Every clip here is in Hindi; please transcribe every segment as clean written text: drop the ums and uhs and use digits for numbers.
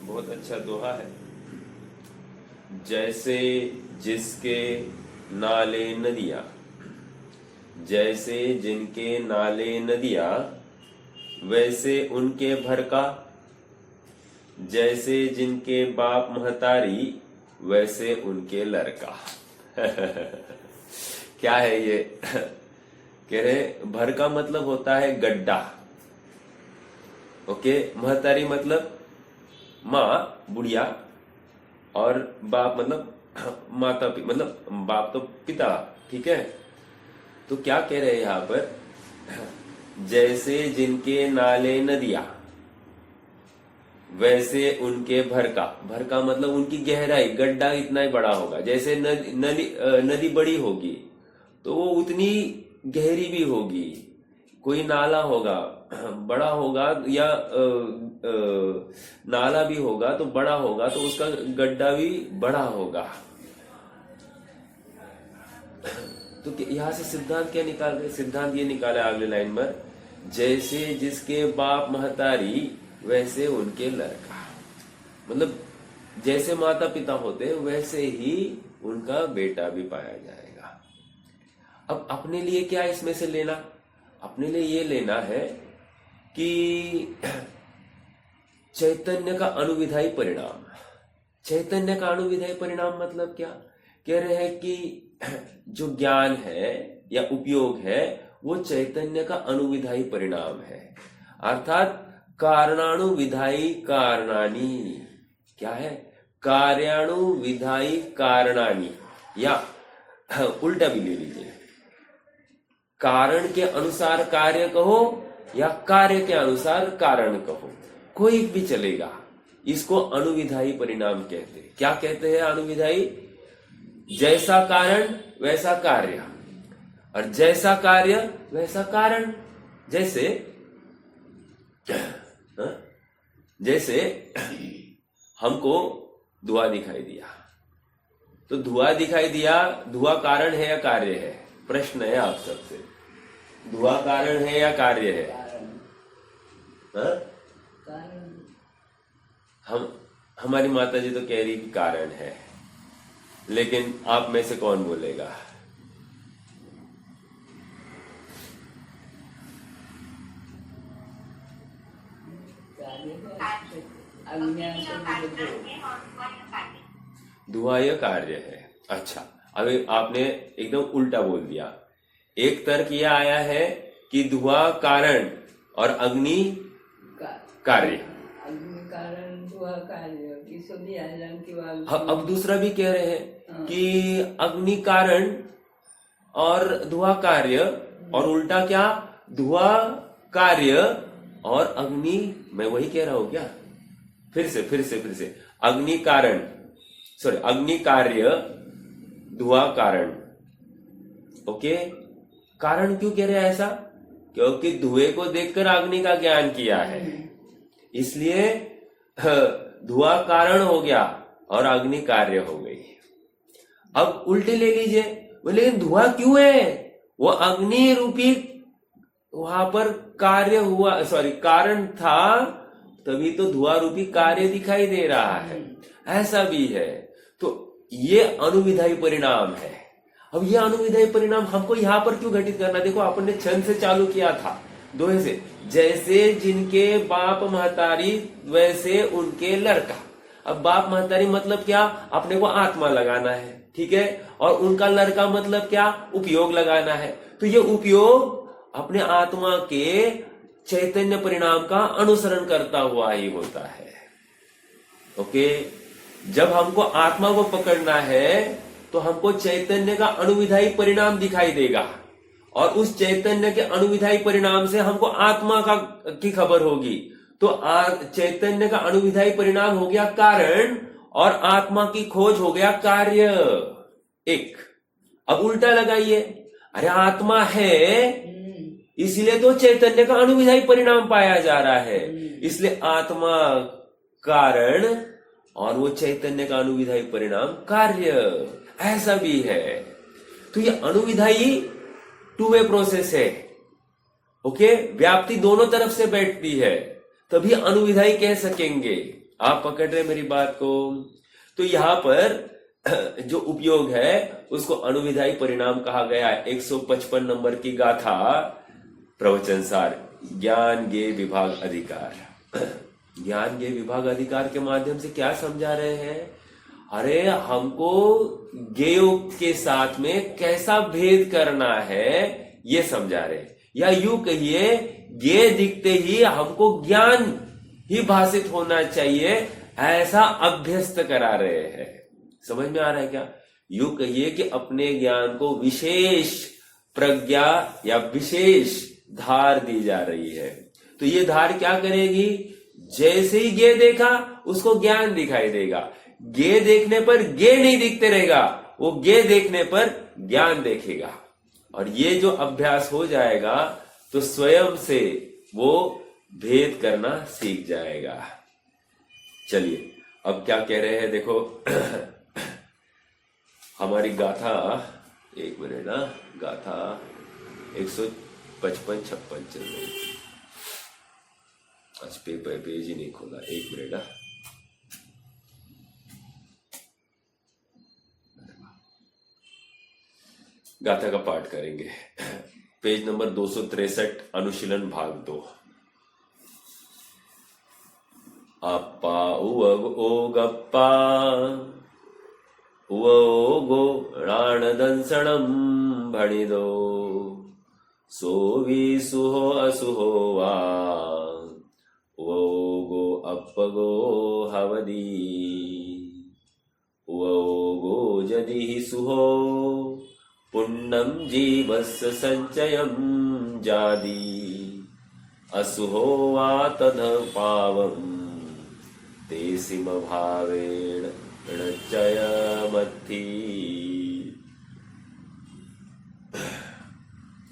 बहुत अच्छा दोहा है। जैसे जिसके नाले नदियाँ, जैसे जिनके नाले नदियाँ, वैसे उनके भर का। जैसे जिनके बाप महतारी, वैसे उनके लड़का। क्या है ये? कह रहे भर का मतलब होता है गड्ढा। ओके, महतारी मतलब माँ, बुढ़िया, और बाप मतलब माता, मतलब बाप तो पिता, ठीक है। तो क्या कह रहे हैं यहां पर? जैसे जिनके नाले नदियां, वैसे उनके भर का मतलब उनकी गहराई, गड्ढा इतना ही बड़ा होगा। जैसे नदी बड़ी होगी तो वो उतनी गहरी भी होगी। कोई नाला होगा, बड़ा होगा, या नाला भी होगा तो बड़ा होगा, तो उसका गड्ढा भी बड़ा होगा। तो यहां से सिद्धांत क्या निकाल रहे? सिद्धांत ये निकाला अगले लाइन में, जैसे जिसके बाप महतारी, वैसे उनके लड़का। मतलब जैसे माता पिता होते वैसे ही उनका बेटा भी पाया जाएगा। अब अपने लिए क्या इसमें से लेना? अपने लिए ये लेना है कि चैतन्य का अनुविधायी परिणाम। चैतन्य का अनुविधायी परिणाम मतलब क्या? कह रहे हैं कि जो ज्ञान है या उपयोग है वो चैतन्य का अनुविधायी परिणाम है। अर्थात कारणानुविधायी कारणानी। क्या है? कार्यानुविधायी कारणानी, या उल्टा भी ले लीजिए, कारण के अनुसार कार्य कहो या कार्य के अनुसार कारण कहो, कोई भी चलेगा। इसको अनुविधायी परिणाम कहते हैं। क्या कहते हैं अनुविधायी? जैसा कारण वैसा कार्य, और जैसा कार्य वैसा कारण। जैसे जैसे हमको धुआं दिखाई दिया, तो धुआं दिखाई दिया, धुआं कारण है या कार्य है? प्रश्न है आप सबसे, धुआं कारण है या कार्य है? हमारी माता जी तो कह रही कि कारण है, लेकिन आप में से कौन बोलेगा? धुआं यह कार्य है। अच्छा, अभी आपने एकदम उल्टा बोल दिया। एक तर्क यह आया है कि धुआं कारण और अग्नि कार्य। अब दूसरा भी कह रहे हैं कि अग्नि कारण और धुआं कार्य, और उल्टा क्या? धुआं कार्य और अग्नि, मैं वही कह रहा हूं क्या? फिर से अग्नि कारण, सॉरी, अग्नि कार्य, धुआं कारण। ओके, कारण क्यों कह रहे हैं ऐसा? क्योंकि धुएं को देखकर अग्नि का ज्ञान किया है, इसलिए धुआं कारण हो गया और अग्नि कार्य हो गई। अब उल्टे ले लीजिए, लेकिन धुआं क्यों है? वो अग्नि रूपी वहां पर कार्य हुआ, सॉरी, कारण था, तभी तो धुआं रूपी कार्य दिखाई दे रहा है। ऐसा भी है। तो ये अनुविधायी परिणाम है। अब ये अनुविधायी परिणाम हमको यहां पर क्यों घटित करना? देखो, अपन ने छंद से चालू किया था, दोहे से, जैसे जिनके बाप महतारी वैसे उनके लड़का। अब बाप महतारी मतलब क्या? अपने को आत्मा लगाना है, ठीक है, और उनका लड़का मतलब क्या? उपयोग लगाना है। तो ये उपयोग अपने आत्मा के चैतन्य परिणाम का अनुसरण करता हुआ ही होता है। ओके, जब हमको आत्मा को पकड़ना है तो हमको चैतन्य का अनुविधायी परिणाम दिखाई देगा, और उस चैतन्य के अनुविधायी परिणाम से हमको आत्मा की खबर होगी। तो चैतन्य का अनुविधायी परिणाम हो गया कारण, और आत्मा की खोज हो गया कार्य। एक, अब उल्टा लगाइए, अरे आत्मा है इसलिए तो चैतन्य का अनुविधायी परिणाम पाया जा रहा है, इसलिए आत्मा कारण और वो चैतन्य का अनुविधायी परिणाम कार्य। ऐसा भी है। तो ये अनुविधायी टू वे प्रोसेस है। ओके, व्याप्ति दोनों तरफ से बैठती है, तभी अनुविधायी कह सकेंगे। आप पकड़ रहे मेरी बात को? तो यहां पर जो उपयोग है उसको अणुविधायी परिणाम कहा गया है। 155 नंबर की गाथा, प्रवचन सार, ज्ञान गे विभाग अधिकार। ज्ञान गे विभाग अधिकार के माध्यम से क्या समझा रहे हैं? अरे हमको गेयों के साथ में कैसा भेद करना है ये समझा रहे, या यूं कहिए गे दिखते ही हमको ज्ञान ही भाषित होना चाहिए, ऐसा अभ्यस्त करा रहे हैं। समझ में आ रहा है क्या? यूं कहिए कि अपने ज्ञान को विशेष प्रज्ञा या विशेष धार दी जा रही है। तो ये धार क्या करेगी? जैसे ही गे देखा उसको ज्ञान दिखाई देगा। गे देखने पर गे नहीं दिखते रहेगा, वो गे देखने पर ज्ञान देखेगा। और ये जो अभ्यास हो जाएगा तो स्वयं से वो भेद करना सीख जाएगा। चलिए अब क्या कह रहे हैं देखो। हमारी गाथा, एक मिनट ना, गाथा 155-56 चल रही। आज पेज ही नहीं खोला, एक मिनट ना। गाथा का पाठ करेंगे। पेज नंबर 263, अनुशीलन भाग 2। अप्पा उवग ओगप्पा उवोगो राणदंसणं भणिदो सोवी सुहो असुहो वा उवोगो अप्पगो हवदी उवोगो जदिहि सुहो पुण्यं जीवस्य संचयं जादी असुहो वा तद् पावम् तेसिम भावेण णचयमथि।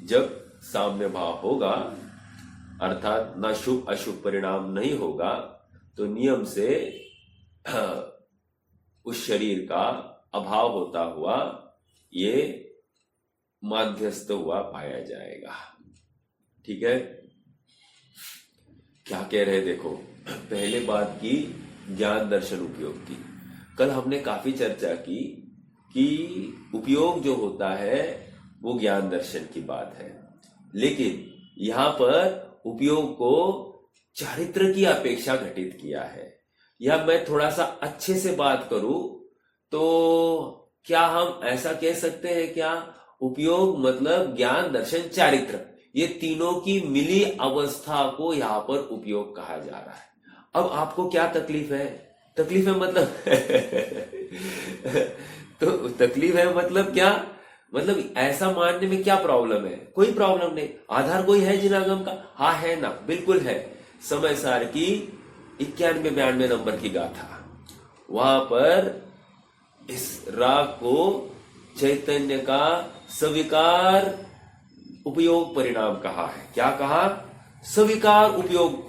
जब साम्य भाव होगा अर्थात न शुभ अशुभ परिणाम नहीं होगा तो नियम से उस शरीर का अभाव होता हुआ ये माध्यस्थ हुआ पाया जाएगा। ठीक है, क्या कह रहे देखो। पहले बात की ज्ञान दर्शन उपयोग की। कल हमने काफी चर्चा की कि उपयोग जो होता है वो ज्ञान दर्शन की बात है, लेकिन यहां पर उपयोग को चारित्र की अपेक्षा घटित किया है। या मैं थोड़ा सा अच्छे से बात करूं तो क्या हम ऐसा कह सकते हैं क्या, उपयोग मतलब ज्ञान दर्शन चारित्र, ये तीनों की मिली अवस्था को यहां पर उपयोग कहा जा रहा है। अब आपको क्या तकलीफ है? तकलीफ है मतलब तो तकलीफ है मतलब क्या, मतलब ऐसा मानने में क्या प्रॉब्लम है? कोई प्रॉब्लम नहीं। आधार कोई है जिनागम का? हाँ है ना, बिल्कुल है। समय सार की 91-92 नंबर की गाथा, वहां पर इस राग को चैतन्य का स्वीकार उपयोग परिणाम कहा है। क्या कहा? स्वीकार उपयोग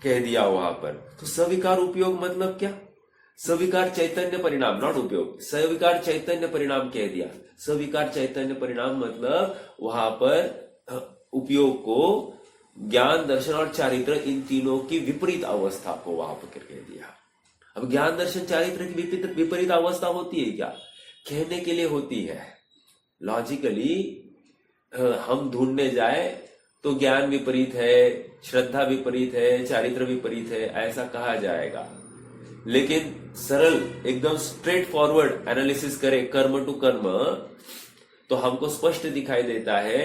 कह दिया वहां पर। तो स्वीकार उपयोग मतलब क्या? स्वीकार चैतन्य परिणाम, नॉट उपयोग, स्वीकार चैतन्य परिणाम कह दिया। स्वीकार चैतन्य परिणाम मतलब वहां पर उपयोग को ज्ञान दर्शन और चारित्र इन तीनों की विपरीत अवस्था को वहां पर कह दिया। अब ज्ञान दर्शन चारित्र की विपरीत अवस्था होती है क्या? कहने के लिए होती है। लॉजिकली हम ढूंढने जाए तो ज्ञान विपरीत है, श्रद्धा विपरीत है, चारित्र विपरीत है, ऐसा कहा जाएगा। लेकिन सरल एकदम स्ट्रेट फॉरवर्ड एनालिसिस करें कर्म टू कर्म तो हमको स्पष्ट दिखाई देता है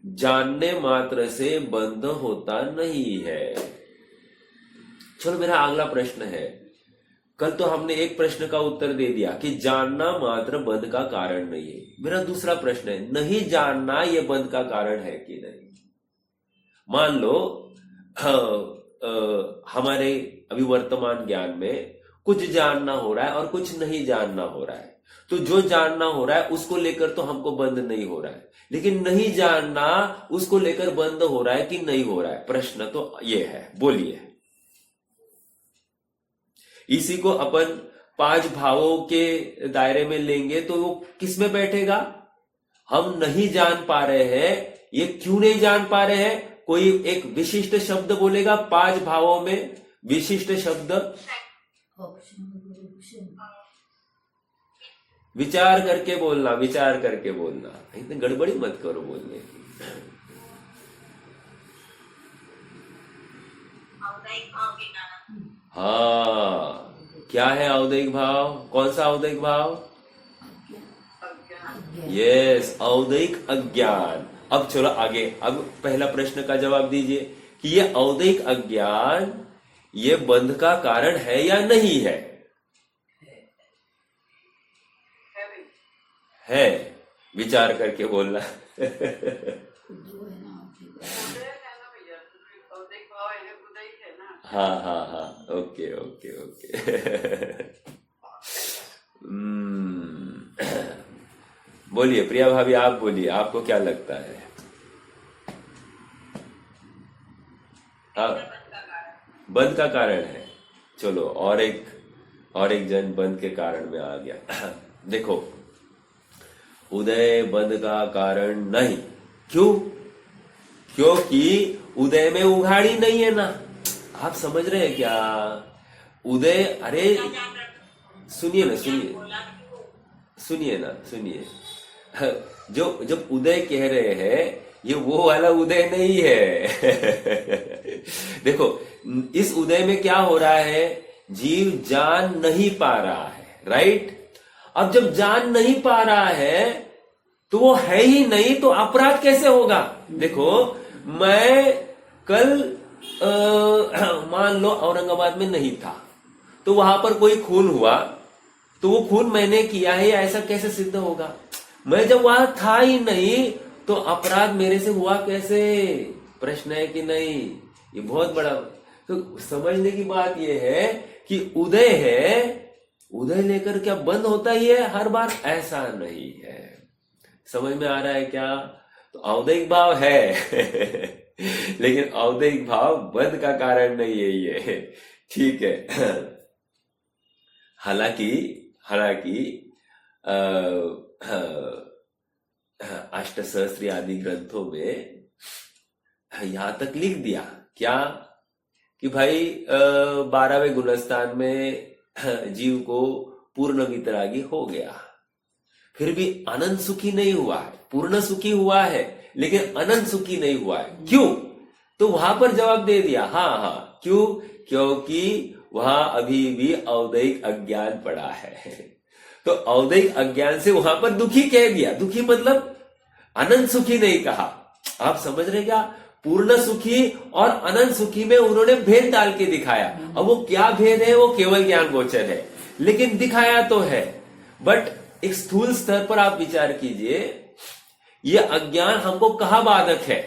जानने मात्र से बंध होता नहीं है। चलो मेरा अगला प्रश्न है, कल तो हमने एक प्रश्न का उत्तर दे दिया कि जानना मात्र बंध का कारण नहीं है। मेरा दूसरा प्रश्न है, नहीं जानना यह बंध का कारण है कि नहीं? मान लो हमारे अभी वर्तमान ज्ञान में कुछ जानना हो रहा है और कुछ नहीं जानना हो रहा है। तो जो जानना हो रहा है उसको लेकर तो हमको बंद नहीं हो रहा है, लेकिन नहीं जानना उसको लेकर बंद हो रहा है कि नहीं हो रहा है? प्रश्न तो ये है, बोलिए। इसी को अपन 5 भावों के दायरे में लेंगे तो वो किस में बैठेगा? हम नहीं जान पा रहे हैं। ये क्यों नहीं जान पा रहे हैं? कोई एक विशिष्ट शब्द बोलेगा 5 भावों में, विशिष्ट शब्द विचार करके बोलना, विचार करके बोलना, इतनी गड़बड़ी मत करो बोलने की। हाँ, क्या है औदैहिक भाव? कौन सा औदैहिक भाव? यस, औदैहिक अज्ञान। अब चलो आगे, अब पहला प्रश्न का जवाब दीजिए कि ये औदैहिक अज्ञान ये बंध का कारण है या नहीं है? है, विचार करके बोलना। हाँ हाँ हाँ, ओके ओके ओके। बोलिए प्रिया भाभी, आप बोलिए, आपको क्या लगता है? आप बंद का कारण है। चलो और एक जन बंद के कारण में आ गया। देखो, उदय बंद का कारण नहीं। क्यों? क्योंकि उदय में उघाड़ी नहीं है ना। आप समझ रहे हैं क्या? उदय, अरे सुनिए ना, सुनिए ना, सुनिए। जो जब उदय कह रहे हैं, ये वो वाला उदय नहीं है। देखो, इस उदय में क्या हो रहा है? जीव जान नहीं पा रहा है, राइट? अब जब जान नहीं पा रहा है तो वो है ही नहीं, तो अपराध कैसे होगा? देखो, मैं कल मान लो औरंगाबाद में नहीं था, तो वहां पर कोई खून हुआ, तो वो खून मैंने किया है ऐसा कैसे सिद्ध होगा? मैं जब वहां था ही नहीं तो अपराध मेरे से हुआ कैसे? प्रश्न है कि नहीं? ये बहुत बड़ा, तो समझने की बात ये है कि उदय है, उदय लेकर क्या बंद होता ही है हर बार? ऐसा नहीं है। समझ में आ रहा है क्या? तो औदैहिक भाव है। लेकिन औदैहिक भाव बंद का कारण नहीं है ये, ठीक है? हालांकि अष्टसहस्त्री आदि ग्रंथों में यहां तक लिख दिया क्या कि भाई 12वें गुणस्थान में जीव को पूर्ण वितरागी हो गया, फिर भी अनंत सुखी नहीं हुआ है। पूर्ण सुखी हुआ है लेकिन अनंत सुखी नहीं हुआ है। क्यों? तो वहां पर जवाब दे दिया, हाँ हाँ, क्यों? क्योंकि वहां अभी भी औदैहिक अज्ञान पड़ा है। तो औदैहिक अज्ञान से वहां पर दुखी कह दिया। दुखी मतलब अनंत सुखी नहीं कहा। आप समझ रहे क्या? पूर्ण सुखी और अनंत सुखी में उन्होंने भेद डाल के दिखाया। अब वो क्या भेद है वो केवल ज्ञान गोचर है, लेकिन दिखाया तो है। बट एक स्थूल स्तर पर आप विचार कीजिए, ये अज्ञान हमको कहां बाधक है?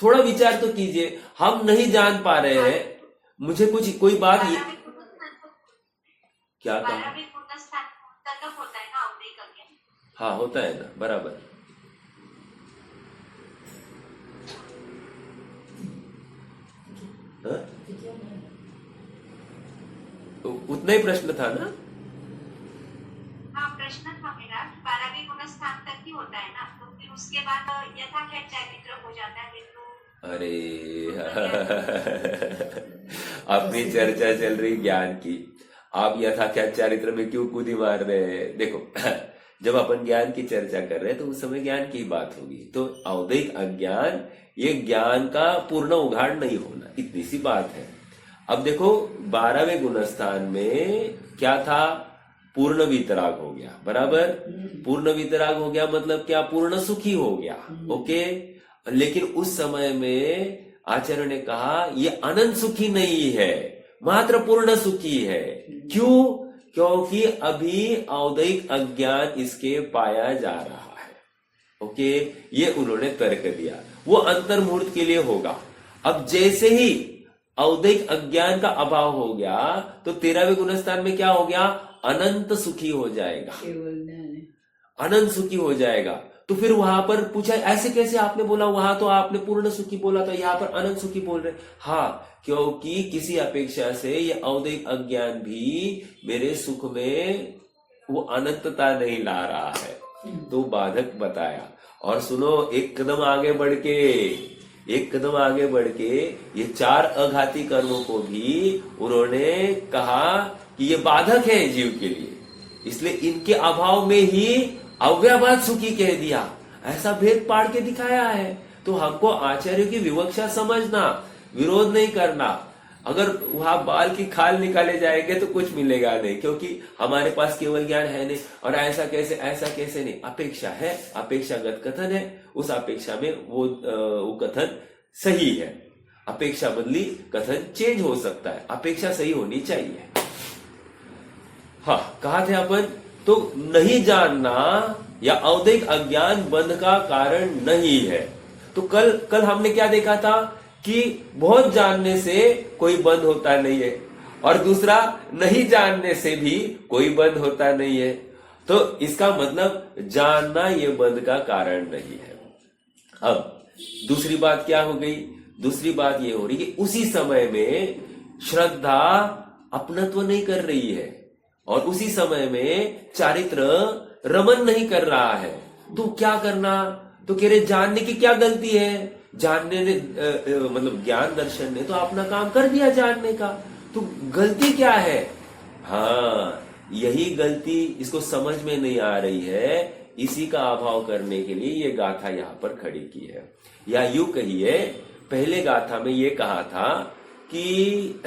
थोड़ा विचार तो कीजिए। हम नहीं जान पा रहे हैं, मुझे कोई बात ये क्या कहा? हाँ, होता है ना, बराबर। हाँ? तो उतना ही प्रश्न था ना? हाँ, प्रश्न था मेरा 12वें गुणस्थान तक ही होता है ना, तो फिर उसके बाद यथाख्यात चारित्र हो जाता है। तो अरे अपनी चर्चा चल रही ज्ञान की, आप यथाख्यात चारित्र में क्यों कूदी मार रहे हैं? देखो, जब अपन ज्ञान की चर्चा कर रहे हैं तो उस समय ज्ञान की बात होगी। तो औदैहिक अज्ञान ये ज्ञान का पूर्ण उघाड़ नहीं होना, इतनी सी बात है। अब देखो, 12वें गुणस्थान में क्या था? पूर्ण वितराग हो गया, बराबर। पूर्ण वितराग हो गया मतलब क्या? पूर्ण सुखी हो गया, ओके। लेकिन उस समय में आचार्य ने कहा ये अनंत सुखी नहीं है, मात्र पूर्ण सुखी है। क्यों? क्योंकि अभी औदैहिक अज्ञान इसके पाया जा रहा है, ओके। ये उन्होंने तर्क दिया, वो अंतर मुहूर्त के लिए होगा। अब जैसे ही औदैहिक अज्ञान का अभाव हो गया तो 13वें गुणस्थान में क्या हो गया? अनंत सुखी हो जाएगा, अनंत सुखी हो जाएगा। तो फिर वहां पर पूछा ऐसे कैसे आपने बोला? वहां तो आपने पूर्ण सुखी बोला था, यहाँ पर अनंत सुखी बोल रहे। हाँ, क्योंकि किसी अपेक्षा से ये औदैहिक अज्ञान भी मेरे सुख में वो अनंतता नहीं ला रहा है, तो बाधक बताया। और सुनो, एक कदम आगे बढ़ के ये 4 अघाती कर्मों को भी उन्होंने कहा कि ये बाधक है जीव के लिए, इसलिए इनके अभाव में ही अव्ययवाद सुखी कह दिया, ऐसा भेद पाड़ के दिखाया है। तो हमको आचार्य की विवक्षा समझना, विरोध नहीं करना। अगर वहां बाल की खाल निकाले जाएंगे तो कुछ मिलेगा नहीं, क्योंकि हमारे पास केवल ज्ञान है नहीं। और ऐसा कैसे नहीं, अपेक्षा है, अपेक्षागत कथन है, उस अपेक्षा में वो कथन सही है। अपेक्षा बदली कथन चेंज हो सकता है, अपेक्षा सही होनी चाहिए। हाँ, कहा थे अपन, तो नहीं जानना या औदैहिक अज्ञान बंध का कारण नहीं है। तो कल हमने क्या देखा था कि बहुत जानने से कोई बंध होता नहीं है, और दूसरा नहीं जानने से भी कोई बंध होता नहीं है। तो इसका मतलब जानना ये बंध का कारण नहीं है। अब दूसरी बात क्या हो गई? दूसरी बात ये हो रही कि उसी समय में श्रद्धा अपनत्व नहीं कर रही है, और उसी समय में चारित्र रमन नहीं कर रहा है। तो क्या करना? तो कह रहे जानने की क्या गलती है? जानने ने मतलब ज्ञान दर्शन ने तो अपना काम कर दिया जानने का, तो गलती क्या है? हाँ, यही गलती इसको समझ में नहीं आ रही है, इसी का अभाव करने के लिए ये गाथा यहां पर खड़ी की है। या यूं कहिए, पहले गाथा में ये कहा था कि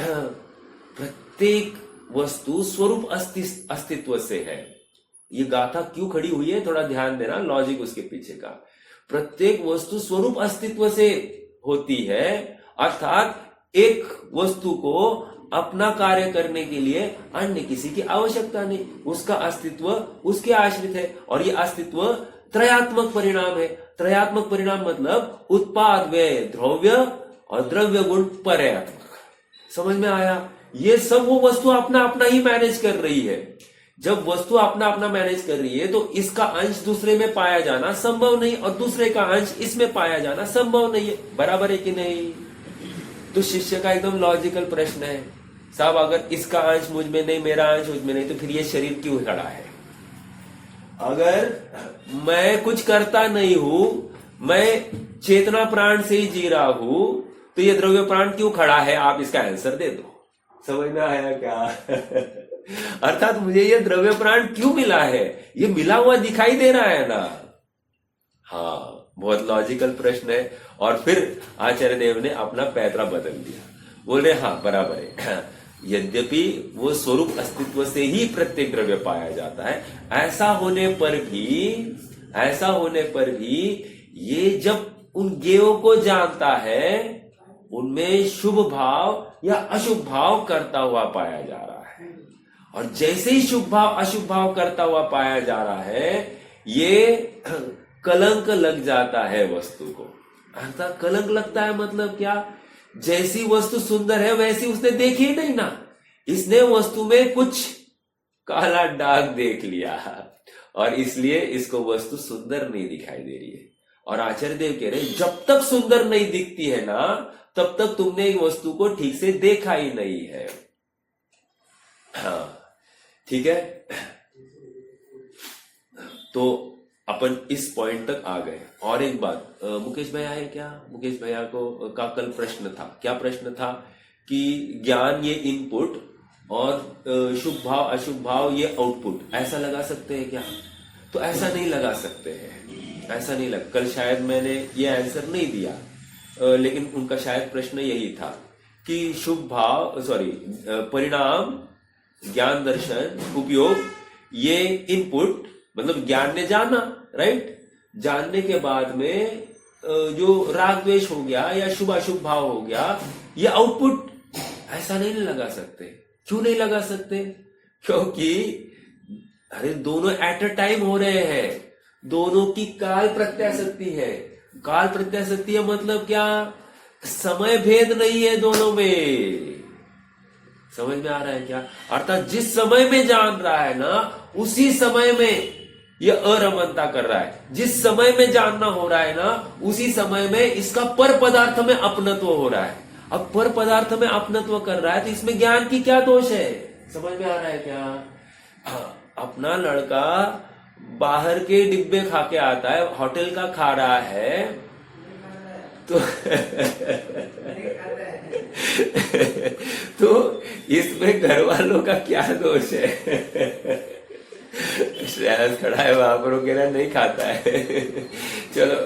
प्रत्येक वस्तु स्वरूप अस्तित्व से है। ये गाथा क्यों खड़ी हुई है, थोड़ा ध्यान देना, लॉजिक उसके पीछे का। प्रत्येक वस्तु स्वरूप अस्तित्व से होती है, अर्थात एक वस्तु को अपना कार्य करने के लिए अन्य किसी की आवश्यकता नहीं, उसका अस्तित्व उसके आश्रित है। और ये अस्तित्व त्रयात्मक परिणाम है। त्रयात्मक परिणाम मतलब उत्पाद, व्यय, द्रव्य और द्रव्य गुण पर्यात्मक। समझ में आया? ये सब वो वस्तु अपना अपना ही मैनेज कर रही है। जब वस्तु अपना अपना मैनेज कर रही है तो इसका अंश दूसरे में पाया जाना संभव नहीं, और दूसरे का अंश इसमें पाया जाना संभव नहीं है। बराबर है कि नहीं? तो शिष्य का एकदम लॉजिकल प्रश्न है, साहब अगर इसका अंश मुझ में नहीं, मेरा अंश मुझ में नहीं, तो फिर ये शरीर क्यों खड़ा है? अगर मैं कुछ करता नहीं हूं, मैं चेतना प्राण से ही जी रहा हूं, तो ये द्रव्य प्राण क्यों खड़ा है? आप इसका आंसर दे दो। समझ में आया क्या? अर्थात मुझे ये द्रव्य प्राण क्यों मिला है? ये मिला हुआ दिखाई दे रहा है ना। हाँ, बहुत लॉजिकल प्रश्न है। और फिर आचार्य देव ने अपना पैतरा बदल दिया, बोल रहे हाँ बराबर है, यद्यपि वो स्वरूप अस्तित्व से ही प्रत्येक द्रव्य पाया जाता है, ऐसा होने पर भी ये जब उन ज्ञेयों को जानता है, उनमें शुभ भाव या अशुभ भाव करता हुआ पाया जा रहा है। और जैसे ही शुभ भाव अशुभ भाव करता हुआ पाया जा रहा है, ये कलंक लग जाता है वस्तु को। अर्थात कलंक लगता है मतलब क्या? जैसी वस्तु सुंदर है वैसी उसने देखी ही नहीं ना, इसने वस्तु में कुछ काला दाग देख लिया, और इसलिए इसको वस्तु सुंदर नहीं दिखाई दे रही है। और आचार्य देव कह रहे जब तक सुंदर नहीं दिखती है ना, तब तक तुमने एक वस्तु को ठीक से देखा ही नहीं है। हाँ, ठीक है। तो अपन इस पॉइंट तक आ गए। और एक बात, मुकेश भैया है क्या? मुकेश भैया का कल प्रश्न था, क्या प्रश्न था कि ज्ञान ये इनपुट और शुभ भाव अशुभ भाव ये आउटपुट, ऐसा लगा सकते हैं क्या? तो ऐसा नहीं लगा सकते हैं, ऐसा नहीं लग। कल शायद मैंने ये आंसर नहीं दिया, लेकिन उनका शायद प्रश्न यही था कि शुभ भाव परिणाम, ज्ञान दर्शन, उपयोग, ये इनपुट मतलब ज्ञान ने जाना, राइट? जानने के बाद में जो राग द्वेष हो गया या शुभ अशुभ भाव हो गया, ये आउटपुट, ऐसा नहीं लगा सकते। क्यों नहीं लगा सकते? क्योंकि अरे दोनों एट अ टाइम हो रहे हैं, दोनों की काल प्रत्याशक्ति है। काल प्रत्याशक्ति है मतलब क्या? समय भेद नहीं है दोनों में। समझ में आ रहा है क्या? अर्थात जिस समय में जान रहा है ना, उसी समय में ये अरमनता कर रहा है। जिस समय में जानना हो रहा है ना, उसी समय में इसका पर पदार्थ में अपनत्व हो रहा है। अब पर पदार्थ में अपनत्व कर रहा है तो इसमें ज्ञान की क्या दोष है? समझ में आ रहा है क्या? अपना लड़का बाहर के डिब्बे खा के आता है, होटल का खा रहा है, तो तो इसमें घर वालों का क्या दोष है? श्रेयांश खड़ा है वहां पर, वो कह रहा है नहीं खाता है। चलो,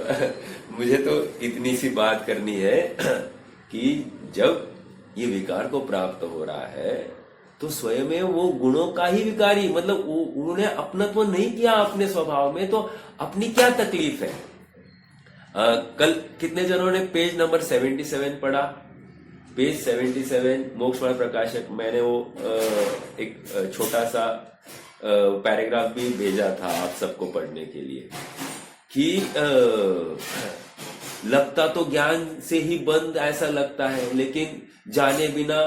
मुझे तो इतनी सी बात करनी है कि जब ये विकार को प्राप्त हो रहा है तो स्वयं में वो गुणों का ही विकारी, मतलब उन्होंने अपनत्व नहीं किया अपने स्वभाव में, तो अपनी क्या तकलीफ है? कल कितने जनों ने पेज नंबर 77 पढ़ा? पेज 77 मोक्षमार्ग प्रकाशक, मैंने वो एक छोटा सा पैराग्राफ भी भेजा था आप सबको पढ़ने के लिए कि लगता तो ज्ञान से ही बंद ऐसा लगता है, लेकिन जाने बिना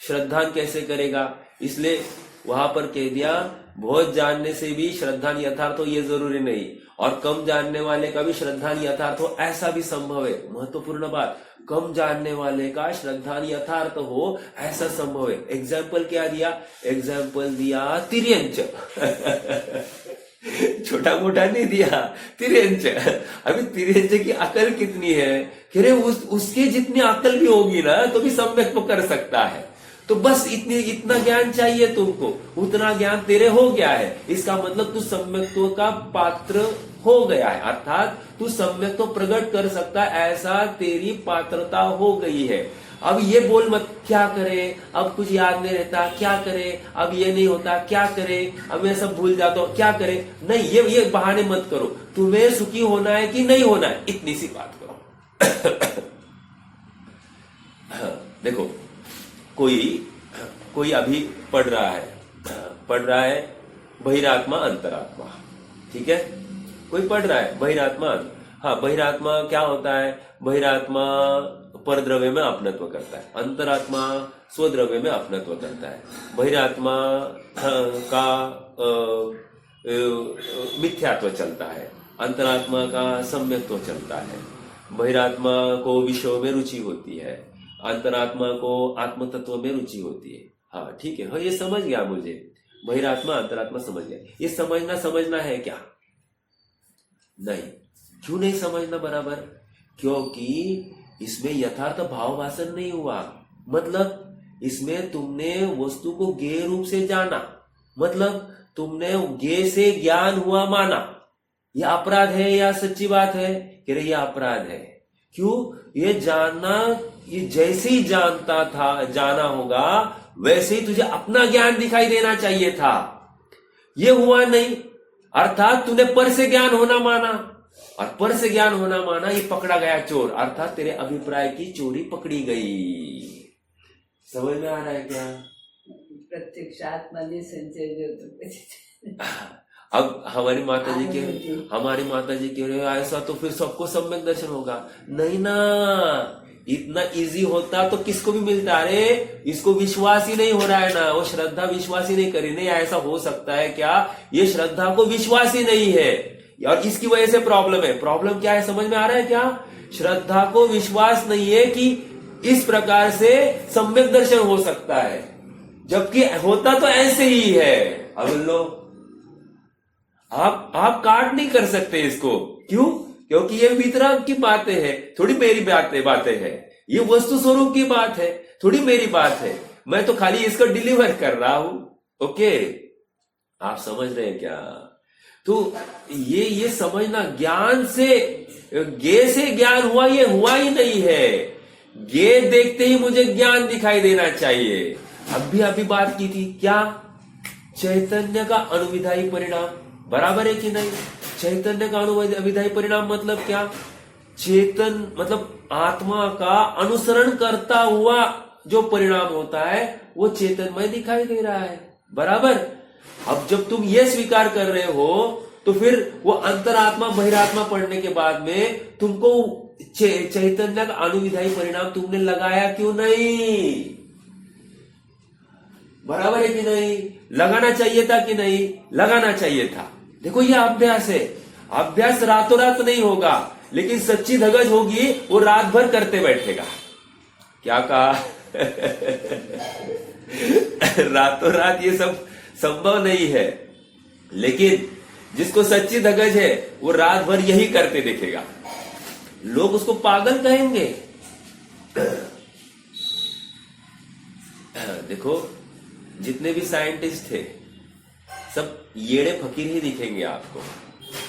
श्रद्धान कैसे करेगा? इसलिए वहां पर कह दिया बहुत जानने से भी श्रद्धान यथार्थ हो ये जरूरी नहीं, और कम जानने वाले का भी श्रद्धान यथार्थ हो ऐसा भी संभव है। महत्वपूर्ण बात, कम जानने वाले का श्रद्धान यथार्थ हो ऐसा संभव है। एग्जाम्पल क्या दिया? एग्जाम्पल दिया तिर्यंच। छोटा मोटा नहीं दिया, तिर्यंच। अभी तिर्यंच की अकल कितनी है? कह रहे उसके जितनी अकल भी होगी ना तो भी सम्यक तो कर सकता है। तो बस इतना ज्ञान चाहिए तुमको, उतना ज्ञान तेरे हो गया है, इसका मतलब तू सम्यक्त्व का पात्र हो गया है, अर्थात तू सम्यक तो प्रकट कर सकता है, ऐसा तेरी पात्रता हो गई है। अब ये बोल मत क्या करे, अब कुछ याद नहीं रहता क्या करे, अब ये नहीं होता क्या करे, अब मैं सब भूल जाता हूं क्या करे। नहीं, ये बहाने मत करो। तुम्हें सुखी होना है कि नहीं होना है, इतनी सी बात करो। देखो, कोई अभी पढ़ रहा है बहिरात्मा अंतरात्मा, ठीक है? कोई पढ़ रहा है बहिरात्मा, हाँ, बहिरात्मा क्या होता है? बहिरात्मा परद्रव्य में अपनत्व करता है, अंतरात्मा स्वद्रव्य में अपनत्व करता है। बहिरात्मा का मिथ्यात्व चलता है, अंतरात्मा का सम्यक्त्व चलता है। बहिरात्मा को विषयों में रुचि होती है, अंतरात्मा को आत्म तत्व में रुचि होती है। हाँ ठीक है, हाँ ये समझ गया मुझे, बहिरात्मा अंतरात्मा समझ गया। ये समझना है क्या? नहीं। क्यों नहीं समझना बराबर? क्योंकि इसमें यथार्थ भाव वासन नहीं हुआ। मतलब इसमें तुमने वस्तु को ज्ञेय रूप से जाना, मतलब तुमने ज्ञेय से ज्ञान हुआ माना। यह अपराध है या सच्ची बात है? कह रहे ये अपराध है। क्यों? ये जानना, ये जैसे ही जाना होगा वैसे ही तुझे अपना ज्ञान दिखाई देना चाहिए था। ये हुआ नहीं, अर्थात तूने पर से ज्ञान होना माना, और पर से ज्ञान होना माना, ये पकड़ा गया चोर, अर्थात तेरे अभिप्राय की चोरी पकड़ी गई। समझ में आ रहा है क्या? प्रत्यक्षात्मा संचय। अब हमारी माता जी कह रहे ऐसा तो फिर सबको सम्यक दर्शन होगा। नहीं ना, इतना इजी होता तो किसको भी मिलता। अरे इसको विश्वास ही नहीं हो रहा है ना, वो श्रद्धा विश्वास ही नहीं करी। नहीं, ऐसा हो सकता है क्या? ये श्रद्धा को विश्वास ही नहीं है और इसकी वजह से प्रॉब्लम है। प्रॉब्लम क्या है समझ में आ रहा है क्या? श्रद्धा को विश्वास नहीं है कि इस प्रकार से सम्यक दर्शन हो सकता है, जबकि होता तो ऐसे ही है। अब लो, आप काट नहीं कर सकते इसको। क्यों? क्योंकि ये वितराग की बातें हैं, थोड़ी मेरी बातें हैं। ये वस्तु स्वरूप की बात है, थोड़ी मेरी बात है। मैं तो खाली इसको डिलीवर कर रहा हूं। ओके, आप समझ रहे हैं क्या? तो ये समझना, ज्ञान से ज्ञेय से ज्ञान हुआ, ये हुआ ही नहीं है। ज्ञेय देखते ही मुझे ज्ञान दिखाई देना चाहिए। अभी बात की थी क्या? चैतन्य का अनुविधायी परिणाम, बराबर है कि नहीं? चैतन्य का अनुविधायी परिणाम मतलब क्या? चेतन मतलब आत्मा का अनुसरण करता हुआ जो परिणाम होता है वो चेतनमय दिखाई दे रहा है, बराबर। अब जब तुम ये स्वीकार कर रहे हो तो फिर वो अंतरात्मा बहिरात्मा पढ़ने के बाद में तुमको चैतन्य का अनुविधायी परिणाम तुमने लगाया क्यों नहीं? बराबर है कि नहीं? लगाना चाहिए था कि नहीं? लगाना चाहिए था। देखो ये अभ्यास है, अभ्यास रातों रात नहीं होगा, लेकिन सच्ची धगज होगी, वो रात भर करते बैठेगा। क्या कहा? रातों रात ये सब संभव नहीं है, लेकिन जिसको सच्ची धगज है वो रात भर यही करते दिखेगा। लोग उसको पागल कहेंगे, देखो, जितने भी साइंटिस्ट थे सब येड़े फकीर ही दिखेंगे आपको।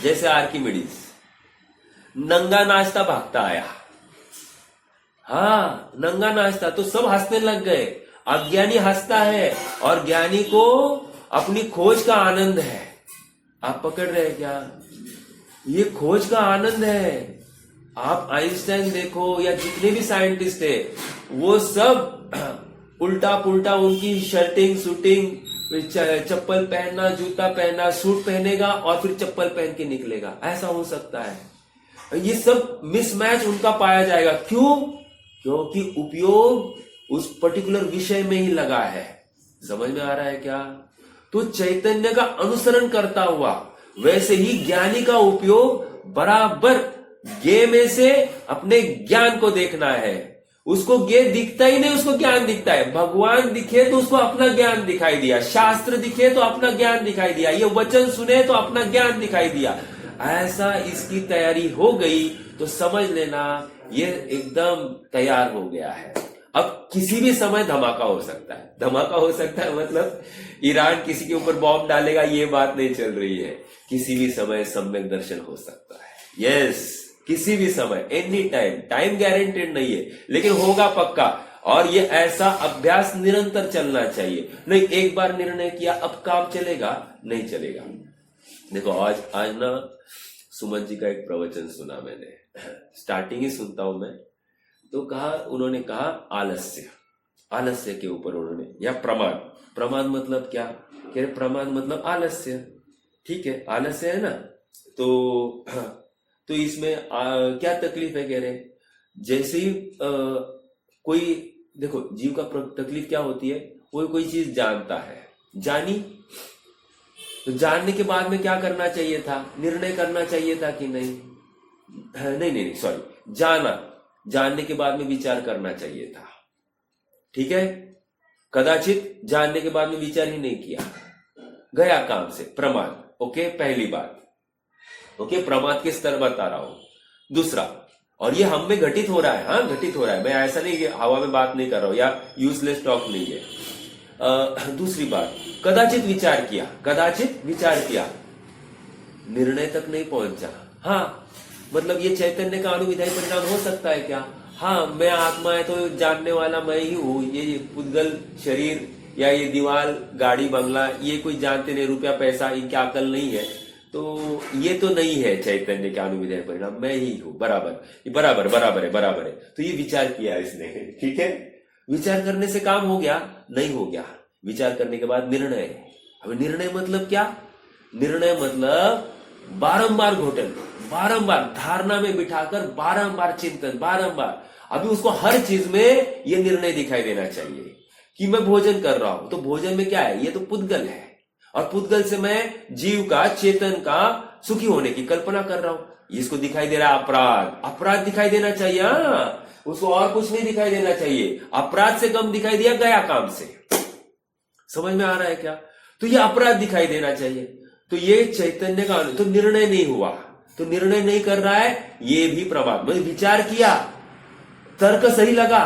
जैसे आर्किमिडीज नंगा नाचता भागता आया, हाँ नंगा नाचता, तो सब हंसने लग गए। अज्ञानी हंसता है और ज्ञानी को अपनी खोज का आनंद है। आप पकड़ रहे हैं क्या? ये खोज का आनंद है। आप आइंस्टाइन देखो या जितने भी साइंटिस्ट है, वो सब उल्टा पुल्टा उनकी शर्टिंग शूटिंग, चप्पल पहनना, जूता पहनना, सूट पहनेगा और फिर चप्पल पहन के निकलेगा। ऐसा हो सकता है। ये सब मिसमैच उनका पाया जाएगा। क्यों? क्योंकि उपयोग उस पर्टिकुलर विषय में ही लगा है। समझ में आ रहा है क्या? तो चैतन्य का अनुसरण करता हुआ वैसे ही ज्ञानी का उपयोग बराबर ज्ञ में से अपने ज्ञान को देखना है। उसको ज्ञ दिखता ही नहीं, उसको ज्ञान दिखता है। भगवान दिखे तो उसको अपना ज्ञान दिखाई दिया, शास्त्र दिखे तो अपना ज्ञान दिखाई दिया, ये वचन सुने तो अपना ज्ञान दिखाई दिया। ऐसा इसकी तैयारी हो गई तो समझ लेना ये एकदम तैयार हो गया है। अब किसी भी समय धमाका हो सकता है। धमाका हो सकता है मतलब ईरान किसी के ऊपर बॉम्ब डालेगा, ये बात नहीं चल रही है। किसी भी समय सम्यक दर्शन हो सकता है। यस, किसी भी समय, एनी टाइम। टाइम गारंटेड नहीं है लेकिन होगा पक्का। और ये ऐसा अभ्यास निरंतर चलना चाहिए। नहीं एक बार निर्णय किया अब काम चलेगा, नहीं चलेगा। देखो आज ना सुमन जी का एक प्रवचन सुना मैंने, स्टार्टिंग ही सुनता हूं मैं। तो उन्होंने कहा आलस्य के ऊपर उन्होंने, या प्रमाद मतलब क्या? कह रहे प्रमाद मतलब आलस्य। ठीक है, आलस्य है ना, तो इसमें क्या तकलीफ है? कह रहे जैसे ही कोई, देखो जीव का तकलीफ क्या होती है? कोई चीज जानता है, जानी, तो जानने के बाद में क्या करना चाहिए था? निर्णय करना चाहिए था कि नहीं? नहीं सॉरी, जानने के बाद में विचार करना चाहिए था। ठीक है, कदाचित जानने के बाद में विचार ही नहीं किया, गया काम से, प्रमाद। ओके, पहली बात। ओके, प्रमाद के स्तर बता रहा हूं। दूसरा, और ये हम में घटित हो रहा है, हाँ घटित हो रहा है, मैं ऐसा नहीं कि हवा में बात नहीं कर रहा हूं या यूजलेस टॉक नहीं है। दूसरी बात, कदाचित विचार किया, निर्णय तक नहीं पहुंचा। हाँ मतलब ये चैतन्य का अनुविधायी परिणाम हो सकता है क्या? हाँ, मैं आत्मा है तो जानने वाला मैं ही हूं। ये पुद्गल शरीर या ये दीवार, गाड़ी, बंगला, ये कोई जानते नहीं, रुपया पैसा, इनकी अकल नहीं है, तो ये तो नहीं है चैतन्य का अनुविधायी परिणाम, मैं ही हूं। बराबर है। तो ये विचार किया इसने। ठीक है, विचार करने से काम हो गया? नहीं हो गया। विचार करने के बाद निर्णय। अब निर्णय मतलब क्या? निर्णय मतलब बारंबार घोटन, बारंबार धारणा में बिठाकर, बारंबार चिंतन, बारंबार। अभी उसको हर चीज में ये निर्णय दिखाई देना चाहिए कि मैं भोजन कर रहा हूं, तो भोजन में क्या है? ये तो पुद्गल है, और पुद्गल से मैं जीव का, चेतन का सुखी होने की कल्पना कर रहा हूं। इसको दिखाई दे रहा है अपराध दिखाई देना चाहिए। हाँ, उसको और कुछ नहीं दिखाई देना चाहिए। अपराध से कम दिखाई दिया, गया काम से। समझ में आ रहा है क्या? तो ये अपराध दिखाई देना चाहिए। तो ये चैतन्य का, तो निर्णय नहीं हुआ, तो निर्णय नहीं कर रहा है, ये भी प्रमाद। मैंने विचार किया, तर्क सही लगा,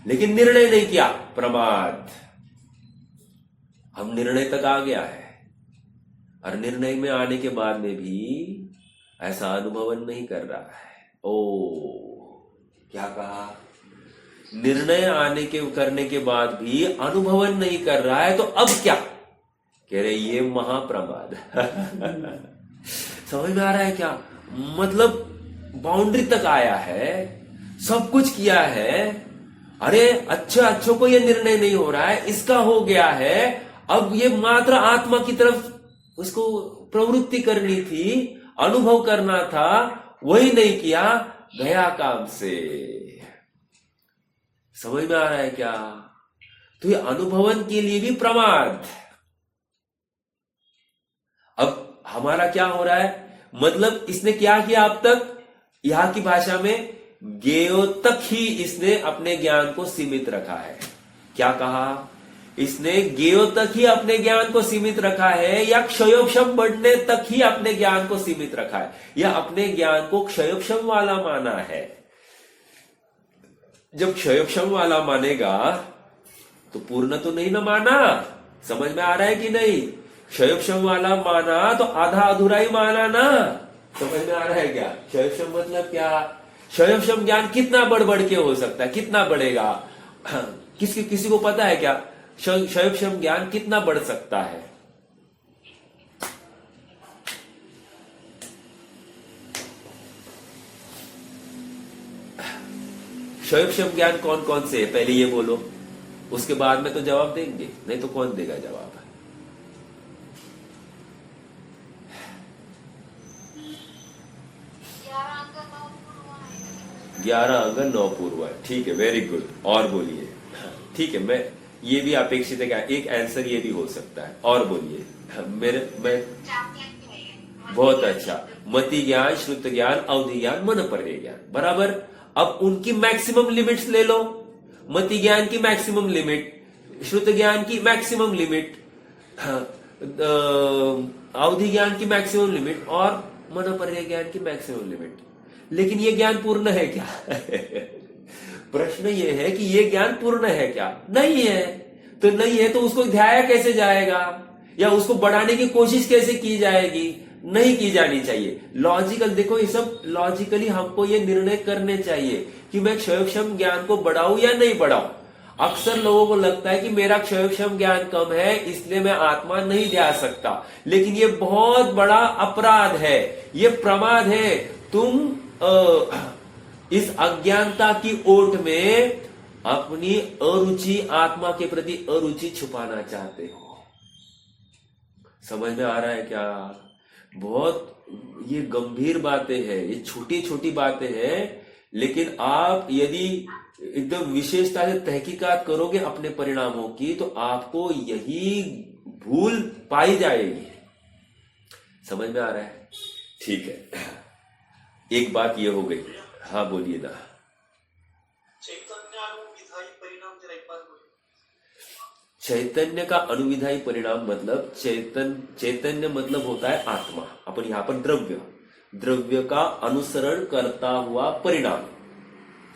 लेकिन निर्णय नहीं किया, प्रमाद। हम निर्णय तक आ गया है, और निर्णय में आने के बाद में भी ऐसा अनुभवन नहीं कर रहा है। क्या कहा? निर्णय करने के बाद भी अनुभवन नहीं कर रहा है, तो अब क्या? कह रहे ये महाप्रमाद। समझ में आ रहा है क्या? मतलब बाउंड्री तक आया है, सब कुछ किया है, अरे अच्छों को ये निर्णय नहीं हो रहा है, इसका हो गया है, अब ये मात्र आत्मा की तरफ उसको प्रवृत्ति करनी थी, अनुभव करना था, वही नहीं किया, गया काम से। समझ में आ रहा है क्या? तो ये अनुभवन के लिए भी प्रमाद। अब हमारा क्या हो रहा है? मतलब इसने क्या किया अब तक? यहां की भाषा में ज्ञेयो तक ही इसने अपने ज्ञान को सीमित रखा है। क्या कहा? इसने ज्ञेयो तक ही अपने ज्ञान को सीमित रखा है, या क्षयोक्षम बढ़ने तक ही अपने ज्ञान को सीमित रखा है, या अपने ज्ञान को क्षयोक्षम वाला माना है। जब क्षयोक्षम वाला मानेगा तो पूर्ण तो नहीं ना माना। समझ में आ रहा है कि नहीं? क्षयोक्षम वाला माना तो आधा अधूरा ही माना ना। समझ में आ रहा है क्या? क्षयोक्षम मतलब क्या? क्षयोक्षम ज्ञान कितना बढ़ के हो सकता है? कितना बढ़ेगा? किसी को पता है क्या क्षयोक्षम ज्ञान कितना बढ़ सकता है? क्षयोक्षम ज्ञान कौन कौन से है? पहले ये बोलो, उसके बाद में तो जवाब देंगे, नहीं तो कौन देगा जवाब? 11 अंग 9 पूर्व। ठीक है, वेरी गुड। और बोलिए। ठीक है, मैं ये भी अपेक्षित है क्या? एक आंसर ये भी हो सकता है। और बोलिए। मैं बहुत अच्छा। मति ज्ञान, श्रुत ज्ञान, अवधि ज्ञान, मन पर्य ज्ञान, बराबर। अब उनकी मैक्सिमम लिमिट्स ले लो। मति ज्ञान की मैक्सिमम लिमिट, श्रुत ज्ञान की मैक्सिमम लिमिट, अवधि ज्ञान की मैक्सिमम लिमिट और मन पर्य ज्ञान की मैक्सिमम लिमिट। लेकिन ये ज्ञान पूर्ण है क्या? प्रश्न ये है कि ये ज्ञान पूर्ण है क्या? नहीं है। तो नहीं है तो उसको ध्याया कैसे जाएगा, या उसको बढ़ाने की कोशिश कैसे की जाएगी? नहीं की जानी चाहिए। लॉजिकल देखो, ये सब लॉजिकली हमको ये निर्णय करने चाहिए कि मैं क्षयोक्षम ज्ञान को बढ़ाऊं या नहीं बढ़ाऊं। अक्सर लोगों को लगता है कि मेरा क्षयोक्षम ज्ञान कम है इसलिए मैं आत्मा नहीं ध्या सकता, लेकिन ये बहुत बड़ा अपराध है, ये प्रमाद है। तुम इस अज्ञानता की ओट में अपनी अरुचि, आत्मा के प्रति अरुचि छुपाना चाहते हो। समझ में आ रहा है क्या? बहुत ये गंभीर बातें हैं, ये छोटी छोटी बातें हैं, लेकिन आप यदि एकदम विशेषता से तहकीकात करोगे अपने परिणामों की तो आपको यही भूल पाई जाएगी। समझ में आ रहा है? ठीक है, एक बात ये हो गई। हाँ बोलिए ना। चैतन्य का अनुविधायी परिणाम मतलब चैतन्य मतलब होता है आत्मा। अपन यहां पर द्रव्य का अनुसरण करता हुआ परिणाम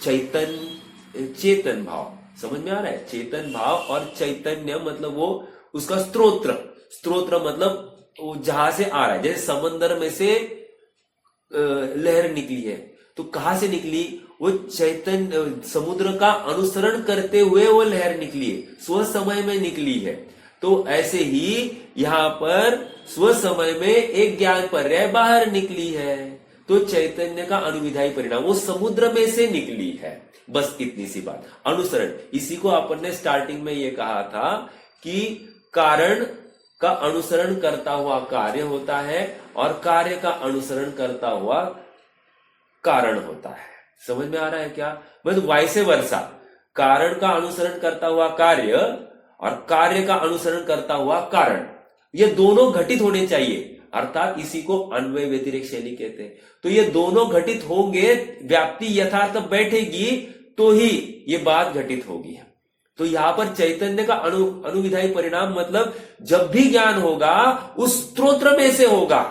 चेतन भाव। समझ में आ रहा है? चेतन भाव और चैतन्य मतलब वो उसका स्त्रोत्र मतलब वो जहां से आ रहा है। जैसे समंदर में से लहर निकली है तो कहां से निकली? वो चैतन्य समुद्र का अनुसरण करते हुए वो लहर निकली है, स्व समय में निकली है। तो ऐसे ही यहां पर स्व समय में एक ज्ञान पर्याय बाहर निकली है। तो चैतन्य का अनुविधायी परिणाम वो समुद्र में से निकली है। बस इतनी सी बात। अनुसरण, इसी को अपन ने स्टार्टिंग में ये कहा था कि कारण का अनुसरण करता हुआ कार्य होता है और कार्य का अनुसरण करता हुआ कारण होता है। समझ में आ रहा है क्या? मतलब वाइसे वर्सा, कारण का अनुसरण करता हुआ कार्य और कार्य का अनुसरण करता हुआ कारण, ये दोनों घटित होने चाहिए। अर्थात इसी को अन्वय व्यतिरेक शैली कहते हैं। तो ये दोनों घटित होंगे, व्याप्ति यथार्थ बैठेगी तो ही ये बात घटित होगी। तो यहां पर चैतन्य का अनुविधायी परिणाम मतलब जब भी ज्ञान होगा उस स्त्रोत्र में से होगा,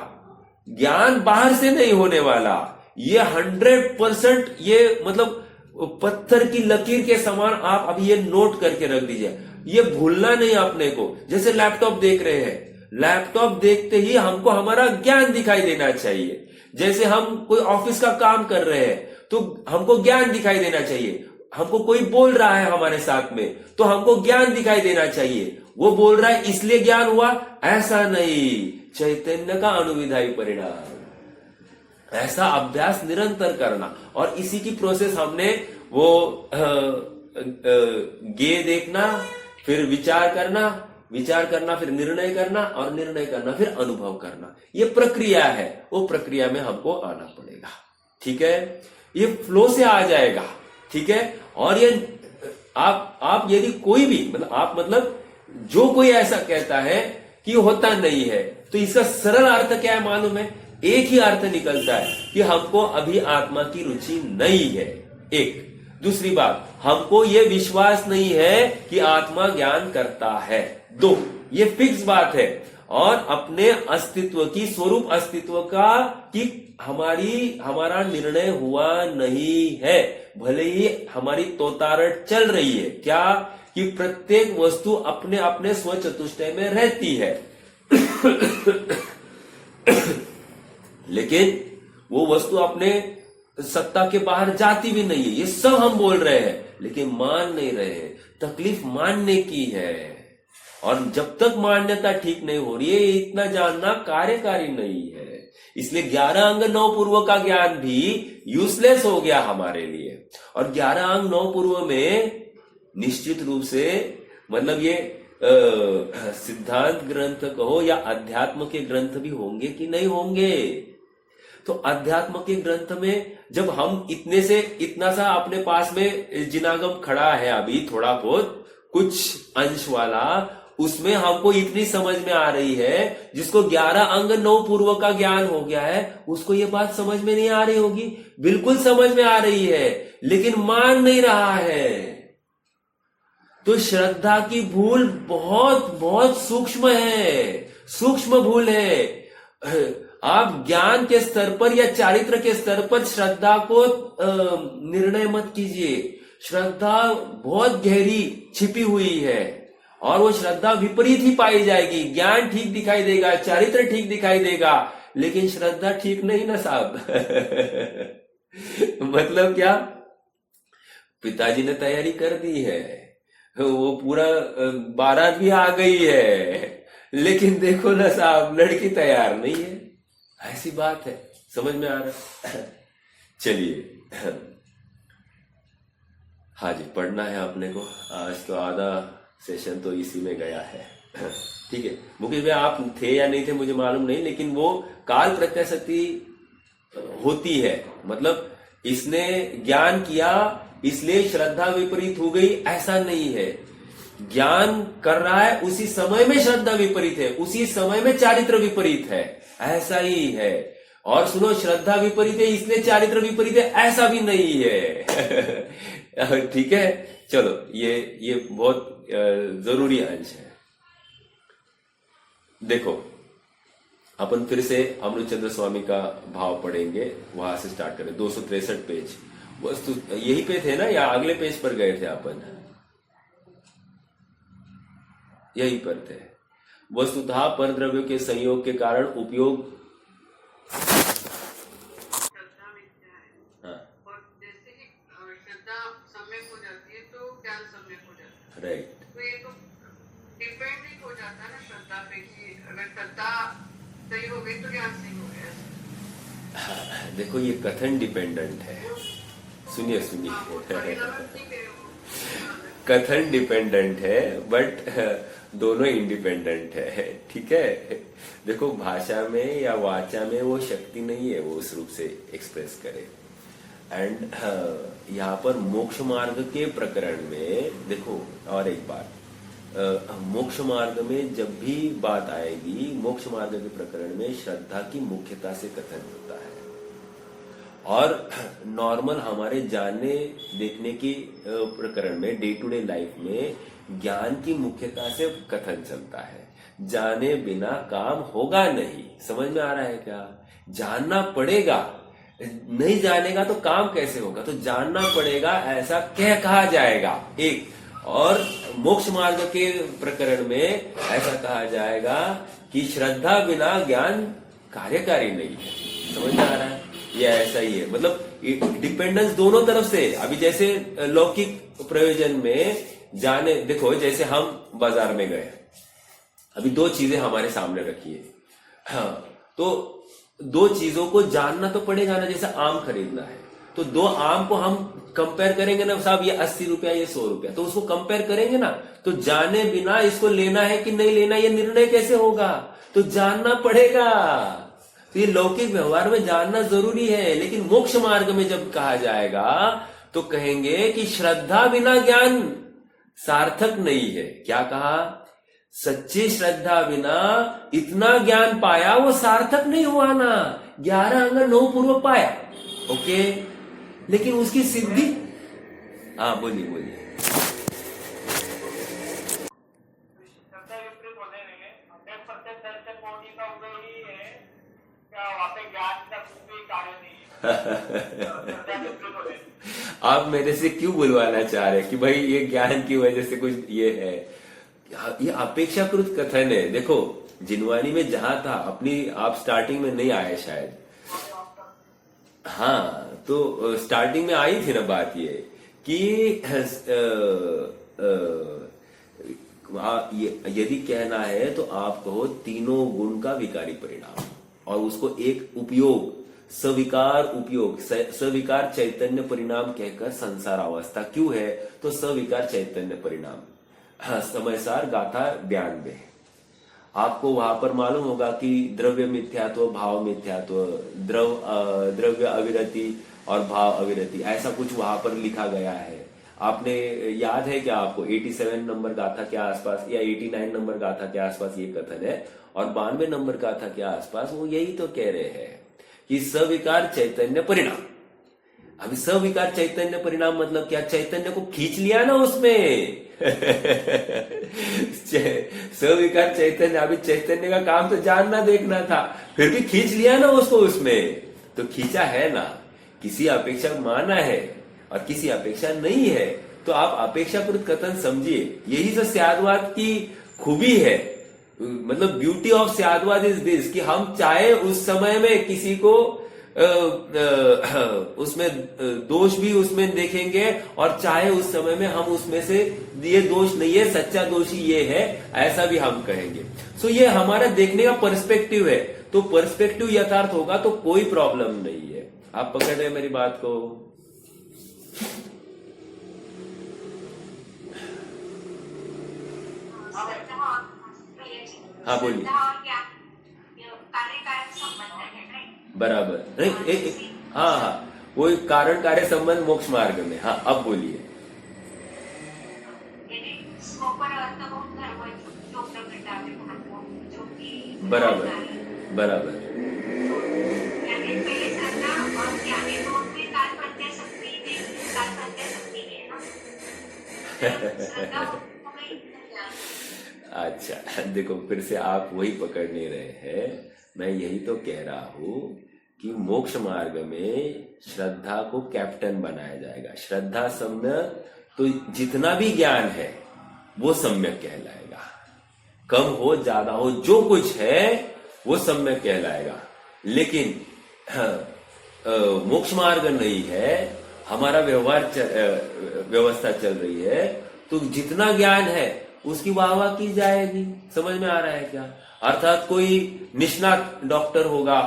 ज्ञान बाहर से नहीं होने वाला। ये 100% ये मतलब पत्थर की लकीर के समान आप अभी ये नोट करके रख दीजिए। ये भूलना नहीं अपने को। जैसे लैपटॉप देख रहे हैं, लैपटॉप देखते ही हमको हमारा ज्ञान दिखाई देना चाहिए। जैसे हम कोई ऑफिस का काम कर रहे हैं तो हमको ज्ञान दिखाई देना चाहिए। हमको कोई बोल रहा है हमारे साथ में तो हमको ज्ञान दिखाई देना चाहिए। वो बोल रहा है इसलिए ज्ञान हुआ, ऐसा नहीं। चैतन्य का अनुविधायी परिणाम, ऐसा अभ्यास निरंतर करना। और इसी की प्रोसेस हमने वो गे देखना, फिर विचार करना, फिर निर्णय करना और निर्णय करना फिर अनुभव करना। ये प्रक्रिया है, वो प्रक्रिया में हमको आना पड़ेगा। ठीक है, ये फ्लो से आ जाएगा। ठीक है, और ये आप यदि कोई भी मतलब जो कोई ऐसा कहता है कि होता नहीं है तो इसका सरल अर्थ क्या है मालूम है? एक ही अर्थ निकलता है कि हमको अभी आत्मा की रुचि नहीं है। एक दूसरी बात, हमको ये विश्वास नहीं है कि आत्मा ज्ञान करता है। दो, ये फिक्स बात है। और अपने अस्तित्व की, स्वरूप अस्तित्व का कि हमारा निर्णय हुआ नहीं है, भले ही हमारी तोतारट चल रही है क्या कि प्रत्येक वस्तु अपने अपने स्व चतुष्टय में रहती है लेकिन वो वस्तु अपने सत्ता के बाहर जाती भी नहीं है, ये सब हम बोल रहे हैं, लेकिन मान नहीं रहे हैं। तकलीफ मानने की है, और जब तक मान्यता ठीक नहीं हो रही है, इतना जानना कार्यकारी नहीं है। इसलिए 11 अंग 9 पूर्व का ज्ञान भी यूजलेस हो गया हमारे लिए। और 11 अंग 9 पूर्व में निश्चित रूप से मतलब ये सिद्धांत ग्रंथ कहो या अध्यात्म के ग्रंथ भी होंगे कि नहीं होंगे। तो अध्यात्म के ग्रंथ में जब हम इतने से इतना सा अपने पास में जिनागम खड़ा है अभी थोड़ा बहुत कुछ अंश वाला, उसमें हमको इतनी समझ में आ रही है, जिसको 11 अंग 9 पूर्व का ज्ञान हो गया है उसको ये बात समझ में नहीं आ रही होगी। बिल्कुल समझ में आ रही है, लेकिन मान नहीं रहा है। तो श्रद्धा की भूल बहुत बहुत सूक्ष्म है, सूक्ष्म भूल है। आप ज्ञान के स्तर पर या चारित्र के स्तर पर श्रद्धा को निर्णय मत कीजिए। श्रद्धा बहुत गहरी छिपी हुई है, और वो श्रद्धा विपरीत ही पाई जाएगी। ज्ञान ठीक दिखाई देगा, चारित्र ठीक दिखाई देगा, लेकिन श्रद्धा ठीक नहीं ना साहब मतलब क्या, पिताजी ने तैयारी कर दी है, वो पूरा बारात भी आ गई है, लेकिन देखो ना साहब लड़की तैयार नहीं है। ऐसी बात है, समझ में आ रहा है। चलिए, हाँ जी, पढ़ना है अपने को। आज तो आधा सेशन तो इसी में गया है। ठीक है मुकेश भाई, आप थे या नहीं थे मुझे मालूम नहीं, लेकिन वो काल प्रत्यय शक्ति होती है। मतलब इसने ज्ञान किया इसलिए श्रद्धा विपरीत हो गई, ऐसा नहीं है। ज्ञान कर रहा है, उसी समय में श्रद्धा विपरीत है, उसी समय में चारित्र विपरीत है, ऐसा ही है। और सुनो, श्रद्धा विपरीत है इसलिए चारित्र विपरीत है, ऐसा भी नहीं है ठीक है, चलो ये बहुत जरूरी अंश है। देखो, अपन फिर से अमृतचंद्र स्वामी का भाव पढ़ेंगे, वहां से स्टार्ट करें। 263 पेज, वस्तु यही पे थे ना या अगले पेज पर गए थे अपन? यही पर थे। वस्तुतः परद्रव्यों के संयोग के कारण उपयोग, श्रद्धा मिथ्या है। हाँ और जैसे ही श्रद्धा सम्यक हो जाती है तो ज्ञान सम्यक हो जाता है। राइट। तो ये तो डिपेंड ही हो जाता है ना श्रद्धा पे, कि अगर श्रद्धा सही हो गई तो ज्ञान सही हो गया। देखो, ये कथन डिपेंडेंट है। सुनिए कथन डिपेंडेंट है, बट दोनों इंडिपेंडेंट है। ठीक है, देखो भाषा में या वाचा में वो शक्ति नहीं है वो उस रूप से एक्सप्रेस करे। एंड यहाँ पर मोक्ष मार्ग के प्रकरण में देखो, और एक बात, मोक्ष मार्ग में जब भी बात आएगी, मोक्ष मार्ग के प्रकरण में श्रद्धा की मुख्यता से कथन होता है। और नॉर्मल हमारे जानने देखने की प्रकरण में, डे टू डे लाइफ में ज्ञान की मुख्यता से कथन चलता है। जाने बिना काम होगा नहीं। समझ में आ रहा है क्या? जानना पड़ेगा, नहीं जानेगा तो काम कैसे होगा? तो जानना पड़ेगा, ऐसा कहा जाएगा एक। और मोक्ष मार्ग के प्रकरण में ऐसा कहा जाएगा कि श्रद्धा बिना ज्ञान कार्यकारी नहीं है। समझ में आ रहा है? ये ऐसा ही है, मतलब डिपेंडेंस दोनों तरफ से। अभी जैसे लौकिक प्रयोजन में जाने, देखो जैसे हम बाजार में गए, अभी दो चीजें हमारे सामने रखी है, हाँ, तो दो चीजों को जानना तो पड़ेगा ना। जैसे आम खरीदना है तो दो आम को हम कंपेयर करेंगे ना साहब, ये 80 रुपया, ये 100 रुपया, तो उसको कंपेयर करेंगे ना। तो जाने बिना इसको लेना है कि नहीं लेना, ये निर्णय कैसे होगा? तो जानना पड़ेगा। तो ये लौकिक व्यवहार में जानना जरूरी है, लेकिन मोक्ष मार्ग में जब कहा जाएगा तो कहेंगे कि श्रद्धा बिना ज्ञान सार्थक नहीं है। क्या कहा? सच्ची श्रद्धा बिना इतना ज्ञान पाया वो सार्थक नहीं हुआ ना। 11 अंग 9 पूर्व पाया, ओके, लेकिन उसकी सिद्धि, हाँ बोलिए बोलिए। श्रद्धा विपरीत होने में 100% दर्शन मोदी का उदय ही है क्या? वहां पे ज्ञान का कुछ भी कार्य नहीं है। श्रद्धा विपरीत होने में आप मेरे से क्यों बुलवाना चाह रहे हैं कि भाई ये ज्ञान की वजह से कुछ ये है? ये अपेक्षाकृत कथन है। देखो जिनवानी में जहां था अपनी, आप स्टार्टिंग में नहीं आए शायद। हाँ, तो स्टार्टिंग में आई थी ना बात ये कि यदि कहना है तो आप कहो तीनों गुण का विकारी परिणाम, और उसको एक उपयोग, सविकार उपयोग, सविकार चैतन्य परिणाम कहकर संसार अवस्था क्यों है? तो सविकार चैतन्य परिणाम। हाँ, समयसार गाथा 92। आपको वहां पर मालूम होगा कि द्रव्य मिथ्यात्व, भाव मिथ्यात्व, द्रव्य अविरति और भाव अविरति, ऐसा कुछ वहां पर लिखा गया है। आपने याद है क्या आपको 87 नंबर गाथा के आसपास या 89 नंबर गाथा के आसपास ये कथन है, और 92 नंबर गाथा के आसपास वो यही तो कह रहे हैं कि सविकार चैतन्य परिणाम। अभी सविकार चैतन्य परिणाम मतलब क्या? चैतन्य को खींच लिया ना उसमें। सविकार चैतन्य, अभी चैतन्य का काम तो जानना देखना था, फिर भी खींच लिया ना उसको उसमें। तो खींचा है ना, किसी अपेक्षा माना है और किसी अपेक्षा नहीं है। तो आप अपेक्षाकृत कथन समझिए, यही तो स्यादवाद की खूबी है। मतलब ब्यूटी ऑफ स्यादवाद इज दिस कि हम चाहे उस समय में किसी को उसमें दोष भी उसमें देखेंगे, और चाहे उस समय में हम उसमें से ये दोष नहीं है, सच्चा दोषी ये है, ऐसा भी हम कहेंगे। सो ये हमारा देखने का पर्सपेक्टिव है। तो पर्सपेक्टिव यथार्थ होगा तो कोई प्रॉब्लम नहीं है। आप पकड़ रहे हैं मेरी बात को? हाँ बोलिए। कार्यकारक संबंध है, राइट? बराबर। नहीं, हाँ हाँ, वो कारण कार्य संबंध मोक्ष मार्ग में। हाँ, अब बोलिए। बराबर बराबर। अच्छा, देखो फिर से आप वही पकड़ नहीं रहे हैं। मैं यही तो कह रहा हूं कि मोक्ष मार्ग में श्रद्धा को कैप्टन बनाया जाएगा। श्रद्धा सम्यक, तो जितना भी ज्ञान है वो सम्यक कहलाएगा। कम हो ज्यादा हो जो कुछ है वो सम्यक कहलाएगा। लेकिन मोक्ष मार्ग नहीं है, हमारा व्यवस्था चल रही है, तो जितना ज्ञान है उसकी वाहवाह की जाएगी। समझ में आ रहा है क्या? अर्थात कोई निष्णात डॉक्टर होगा,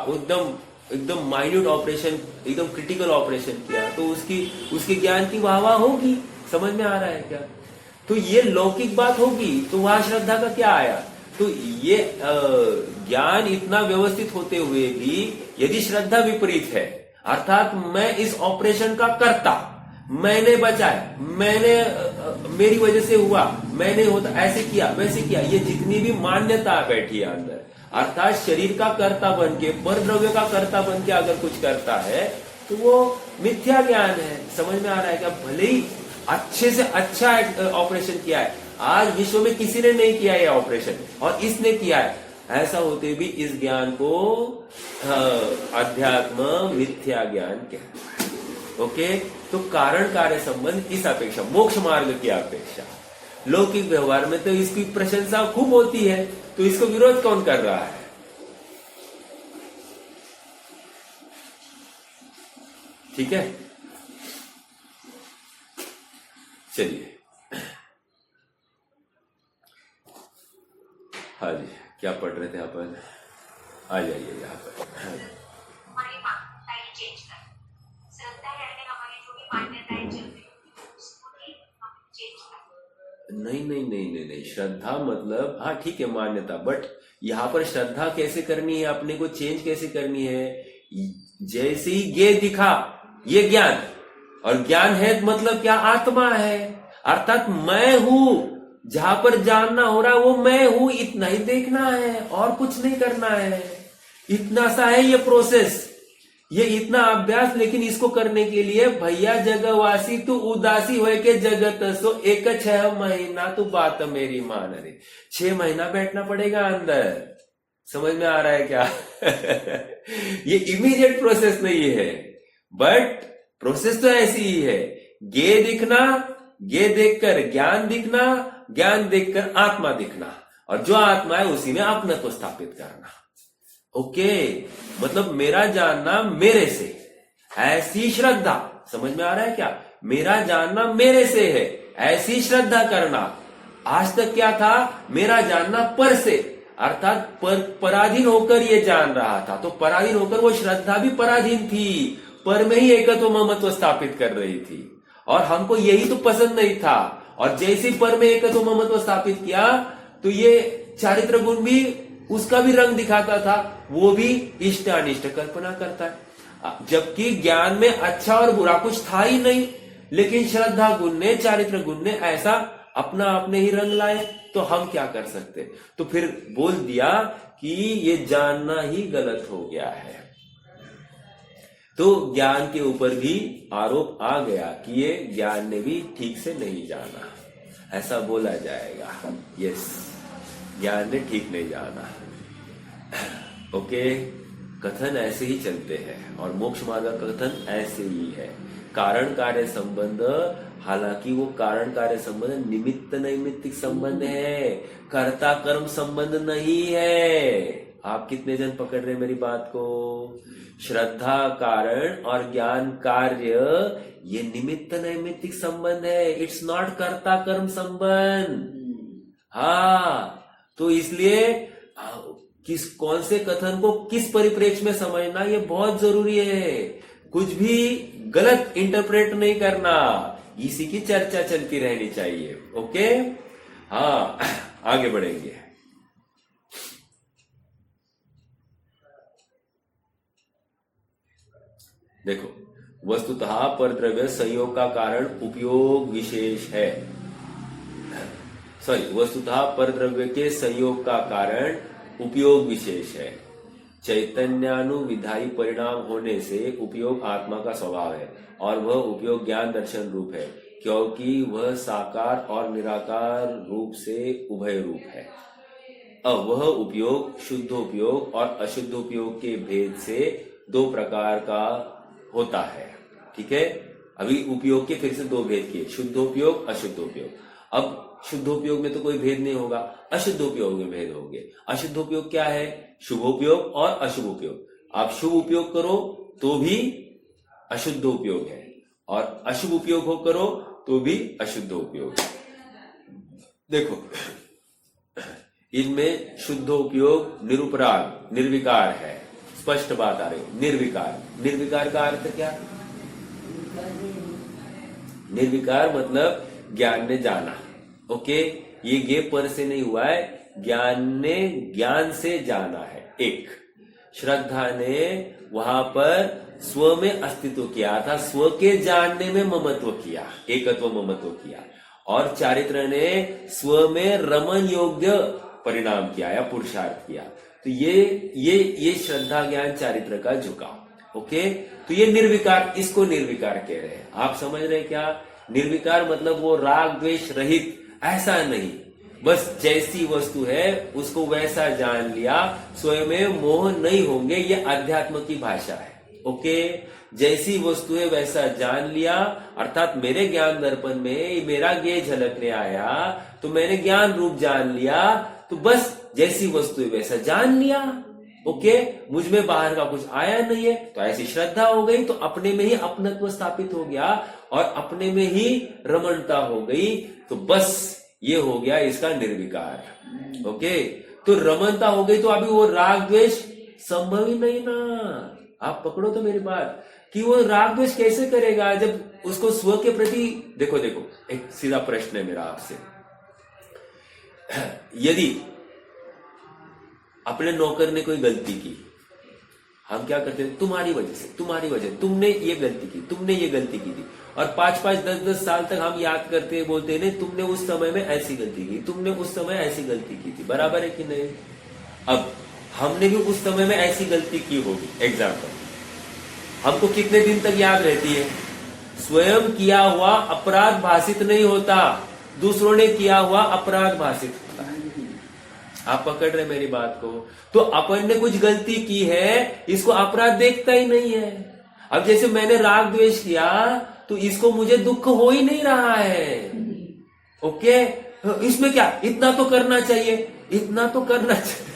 एकदम माइन्यूट ऑपरेशन, एकदम क्रिटिकल ऑपरेशन किया, तो उसके ज्ञान की वाहवाह होगी। समझ में आ रहा है क्या? तो ये लौकिक बात होगी, तो वहां श्रद्धा का क्या आया? तो ये ज्ञान इतना व्यवस्थित होते हुए भी यदि श्रद्धा विपरीत है, अर्थात मैं इस ऑपरेशन का कर्ता, मैंने बचाया, मेरी वजह से हुआ, मैंने होता ऐसे किया वैसे किया, ये जितनी भी मान्यता बैठी है अंदर, अर्थात शरीर का कर्ता बन के, पर द्रव्य का कर्ता बन के अगर कुछ करता है तो वो मिथ्या ज्ञान है। समझ में आ रहा है क्या? भले ही अच्छे से अच्छा ऑपरेशन किया है, आज विश्व में किसी ने नहीं किया ये ऑपरेशन और इसने किया है, ऐसा होते भी इस ज्ञान को अध्यात्म मिथ्या ज्ञान कहते हैं। ओके, तो कारण कार्य संबंध इस अपेक्षा, मोक्ष मार्ग की अपेक्षा। लौकिक व्यवहार में तो इसकी प्रशंसा खूब होती है, तो इसको विरोध कौन कर रहा है? ठीक है, चलिए। हाँ जी, क्या पढ़ रहे थे अपन? आ जाइए यहाँ पर। हमारी मान्यताएं चेंज कर, श्रद्धा रहने हमारी जो भी मान्यताएं चल रही है उसको भी हम चेंज कर। नहीं, श्रद्धा मतलब हाँ ठीक है मान्यता, बट यहाँ पर श्रद्धा कैसे करनी है, अपने को चेंज कैसे करनी है? जैसे ही ये दिखा, ये ज्ञान, और ज्ञान है मतलब क्या? आत्मा है, अर्थात मैं हूं। जहां पर जानना हो रहा है वो मैं हूं, इतना ही देखना है और कुछ नहीं करना है। इतना सा है ये प्रोसेस, ये इतना अभ्यास। लेकिन इसको करने के लिए भैया जगवासी तू उदासी होए के जगत सो, एक 6 महीना तू बात मेरी मान रे। 6 महीना बैठना पड़ेगा अंदर। समझ में आ रहा है क्या? ये इमीडिएट प्रोसेस नहीं है, बट प्रोसेस तो ऐसी ही है गे दिखना, गे देखकर ज्ञान दिखना, ज्ञान देखकर आत्मा दिखना, और जो आत्मा है उसी में अपनत्व स्थापित करना। ओके, मतलब मेरा जानना मेरे से, ऐसी श्रद्धा, समझ में आ रहा है क्या? मेरा जानना मेरे से है, ऐसी श्रद्धा करना। आज तक क्या था? मेरा जानना पर से, अर्थात पराधीन होकर ये जान रहा था, तो पराधीन होकर वो श्रद्धा भी पराधीन थी, पर में ही एकत्व ममत्व स्थापित कर रही थी, और हमको यही तो पसंद नहीं था। और जैसे पर में एकत्व ममत्व स्थापित किया तो ये चारित्र गुण भी उसका भी रंग दिखाता था, वो भी इष्ट अनिष्ट कल्पना करता है, जबकि ज्ञान में अच्छा और बुरा कुछ था ही नहीं, लेकिन श्रद्धा गुण ने, चारित्र गुण ने ऐसा अपना अपने ही रंग लाए, तो हम क्या कर सकते? तो फिर बोल दिया कि ये जानना ही गलत हो गया है। तो ज्ञान के ऊपर भी आरोप आ गया कि ये ज्ञान ने भी ठीक से नहीं जाना, ऐसा बोला जाएगा। यस, ज्ञान ने ठीक नहीं जाना। ओके, कथन ऐसे ही चलते हैं, और मोक्ष मार्ग का कथन ऐसे ही है। कारण कार्य संबंध, हालांकि वो कारण कार्य संबंध निमित्त नैमित्तिक संबंध है, कर्ता कर्म संबंध नहीं है। आप कितने जन पकड़ रहे हैं मेरी बात को? श्रद्धा कारण और ज्ञान कार्य ये निमित्त नैमित्तिक संबंध है, इट्स नॉट कर्ता कर्म संबंध। हाँ, तो इसलिए कौन से कथन को किस परिप्रेक्ष्य में समझना ये बहुत जरूरी है। कुछ भी गलत इंटरप्रेट नहीं करना, इसी की चर्चा चलती रहनी चाहिए। ओके, हाँ, आगे बढ़ेंगे। देखो, वस्तुतः परद्रव्य संयोग का कारण उपयोग विशेष है। वस्तुतः परद्रव्य के संयोग का कारण उपयोग विशेष है। चैतन्यानुविधायी परिणाम होने से उपयोग आत्मा का स्वभाव है, और वह उपयोग ज्ञान दर्शन रूप है, क्योंकि वह साकार और निराकार रूप से उभय रूप है। अब वह उपयोग शुद्ध उपयोग और अशुद्ध उपयोग के भेद से दो प्रकार का होता है। ठीक है, अभी उपयोग के फिर से दो भेद किए, शुद्ध उपयोग, अशुद्ध उपयोग। अब शुद्ध उपयोग में तो कोई भेद नहीं होगा, अशुद्ध उपयोग में भेद होंगे। अशुद्ध उपयोग क्या है? शुभ उपयोग और अशुभ उपयोग। आप शुभ उपयोग करो तो भी अशुद्ध उपयोग है, और अशुभ उपयोग हो करो तो भी अशुद्ध उपयोग है। देखो, इनमें शुद्ध उपयोग निरुपराग, निर्विकार है, स्पष्ट बात आ रही। निर्विकार, निर्विकार का अर्थ क्या? निर्विकार मतलब ज्ञान ने जाना। ओके, ये गे पर से नहीं हुआ है, ज्ञान ने ज्ञान से जाना है। एक, श्रद्धा ने वहां पर स्व में अस्तित्व किया था, स्व के जानने में ममत्व किया, एकत्व ममत्व किया, और चारित्र ने स्व में रमन योग्य परिणाम किया या पुरुषार्थ किया। तो ये श्रद्धा ज्ञान चारित्र का झुकाव। ओके, तो ये निर्विकार, इसको निर्विकार कह रहे हैं। आप समझ रहे क्या? निर्विकार मतलब वो राग द्वेष रहित, ऐसा नहीं, बस जैसी वस्तु है उसको वैसा जान लिया, स्वयं में मोह नहीं होंगे, ये अध्यात्म की भाषा है। ओके, जैसी वस्तु है वैसा जान लिया, अर्थात मेरे ज्ञान दर्पण में मेरा गे झलकने आया तो मैंने ज्ञान रूप जान लिया, तो बस जैसी वस्तु है वैसा जान लिया। ओके, मुझ में बाहर का कुछ आया नहीं है, तो ऐसी श्रद्धा हो गई, तो अपने में ही अपनत्व स्थापित हो गया और अपने में ही रमणता हो गई, तो बस ये हो गया इसका निर्विकार। ओके, तो रमणता हो गई तो अभी वो राग द्वेष संभव ही नहीं ना। आप पकड़ो तो मेरी बात, कि वो राग द्वेष कैसे करेगा जब उसको स्व के प्रति, देखो एक सीधा प्रश्न है मेरा आपसे, यदि अपने नौकर ने कोई गलती की, हम क्या करते हैं? तुम्हारी वजह, तुमने ये गलती की, तुमने ये गलती की थी, और 5-5, 10-10 साल तक हम याद करते हैं, बोलते हैं नहीं तुमने उस समय में ऐसी गलती की, तुमने उस समय ऐसी गलती की थी, बराबर है कि नहीं? अब हमने भी उस समय में ऐसी गलती की होगी, एग्जाम्पल, हमको कितने दिन तक याद रहती है? स्वयं किया हुआ अपराध भाषित नहीं होता, दूसरों ने किया हुआ अपराध भाषित होता है। आप पकड़ रहे मेरी बात को? तो अपन ने कुछ गलती की है, इसको अपराध देखता ही नहीं है। अब जैसे मैंने राग द्वेष किया तो इसको मुझे दुख हो ही नहीं रहा है। ओके, इसमें क्या, इतना तो करना चाहिए, इतना तो करना चाहिए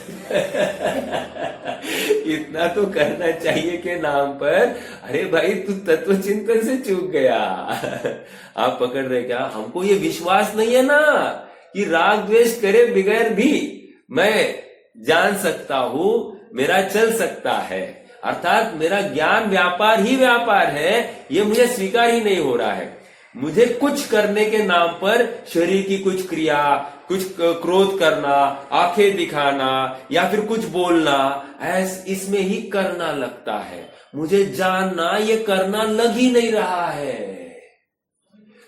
इतना तो करना चाहिए के नाम पर, अरे भाई तू तत्व चिंतन से चूक गया। आप पकड़ रहे क्या? हमको ये विश्वास नहीं है ना कि राग द्वेष करे बगैर भी मैं जान सकता हूं, मेरा चल सकता है, अर्थात मेरा ज्ञान व्यापार ही व्यापार है, ये मुझे स्वीकार ही नहीं हो रहा है। मुझे कुछ करने के नाम पर शरीर की कुछ क्रिया, कुछ क्रोध करना, आंखें दिखाना या फिर कुछ बोलना, इसमें ही करना लगता है। मुझे जानना, ये करना लग ही नहीं रहा है।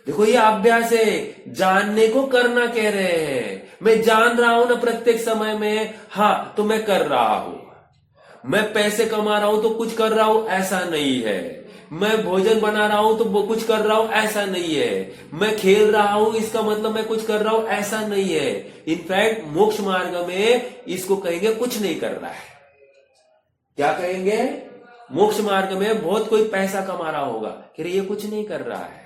देखो ये अभ्यास है, जानने को करना कह रहे हैं। मैं जान रहा हूं ना प्रत्येक समय में, हाँ तो मैं कर रहा हूं। मैं पैसे कमा रहा हूं तो कुछ कर रहा हूं, ऐसा नहीं है। मैं भोजन बना रहा हूं तो वो कुछ कर रहा हूं, ऐसा नहीं है। मैं खेल रहा हूं इसका मतलब मैं कुछ कर रहा हूं, ऐसा नहीं है। इनफैक्ट मोक्ष मार्ग में इसको कहेंगे कुछ नहीं कर रहा है। क्या कहेंगे? मोक्ष मार्ग में बहुत कोई पैसा कमा रहा होगा, कह रहे ये कुछ नहीं कर रहा है।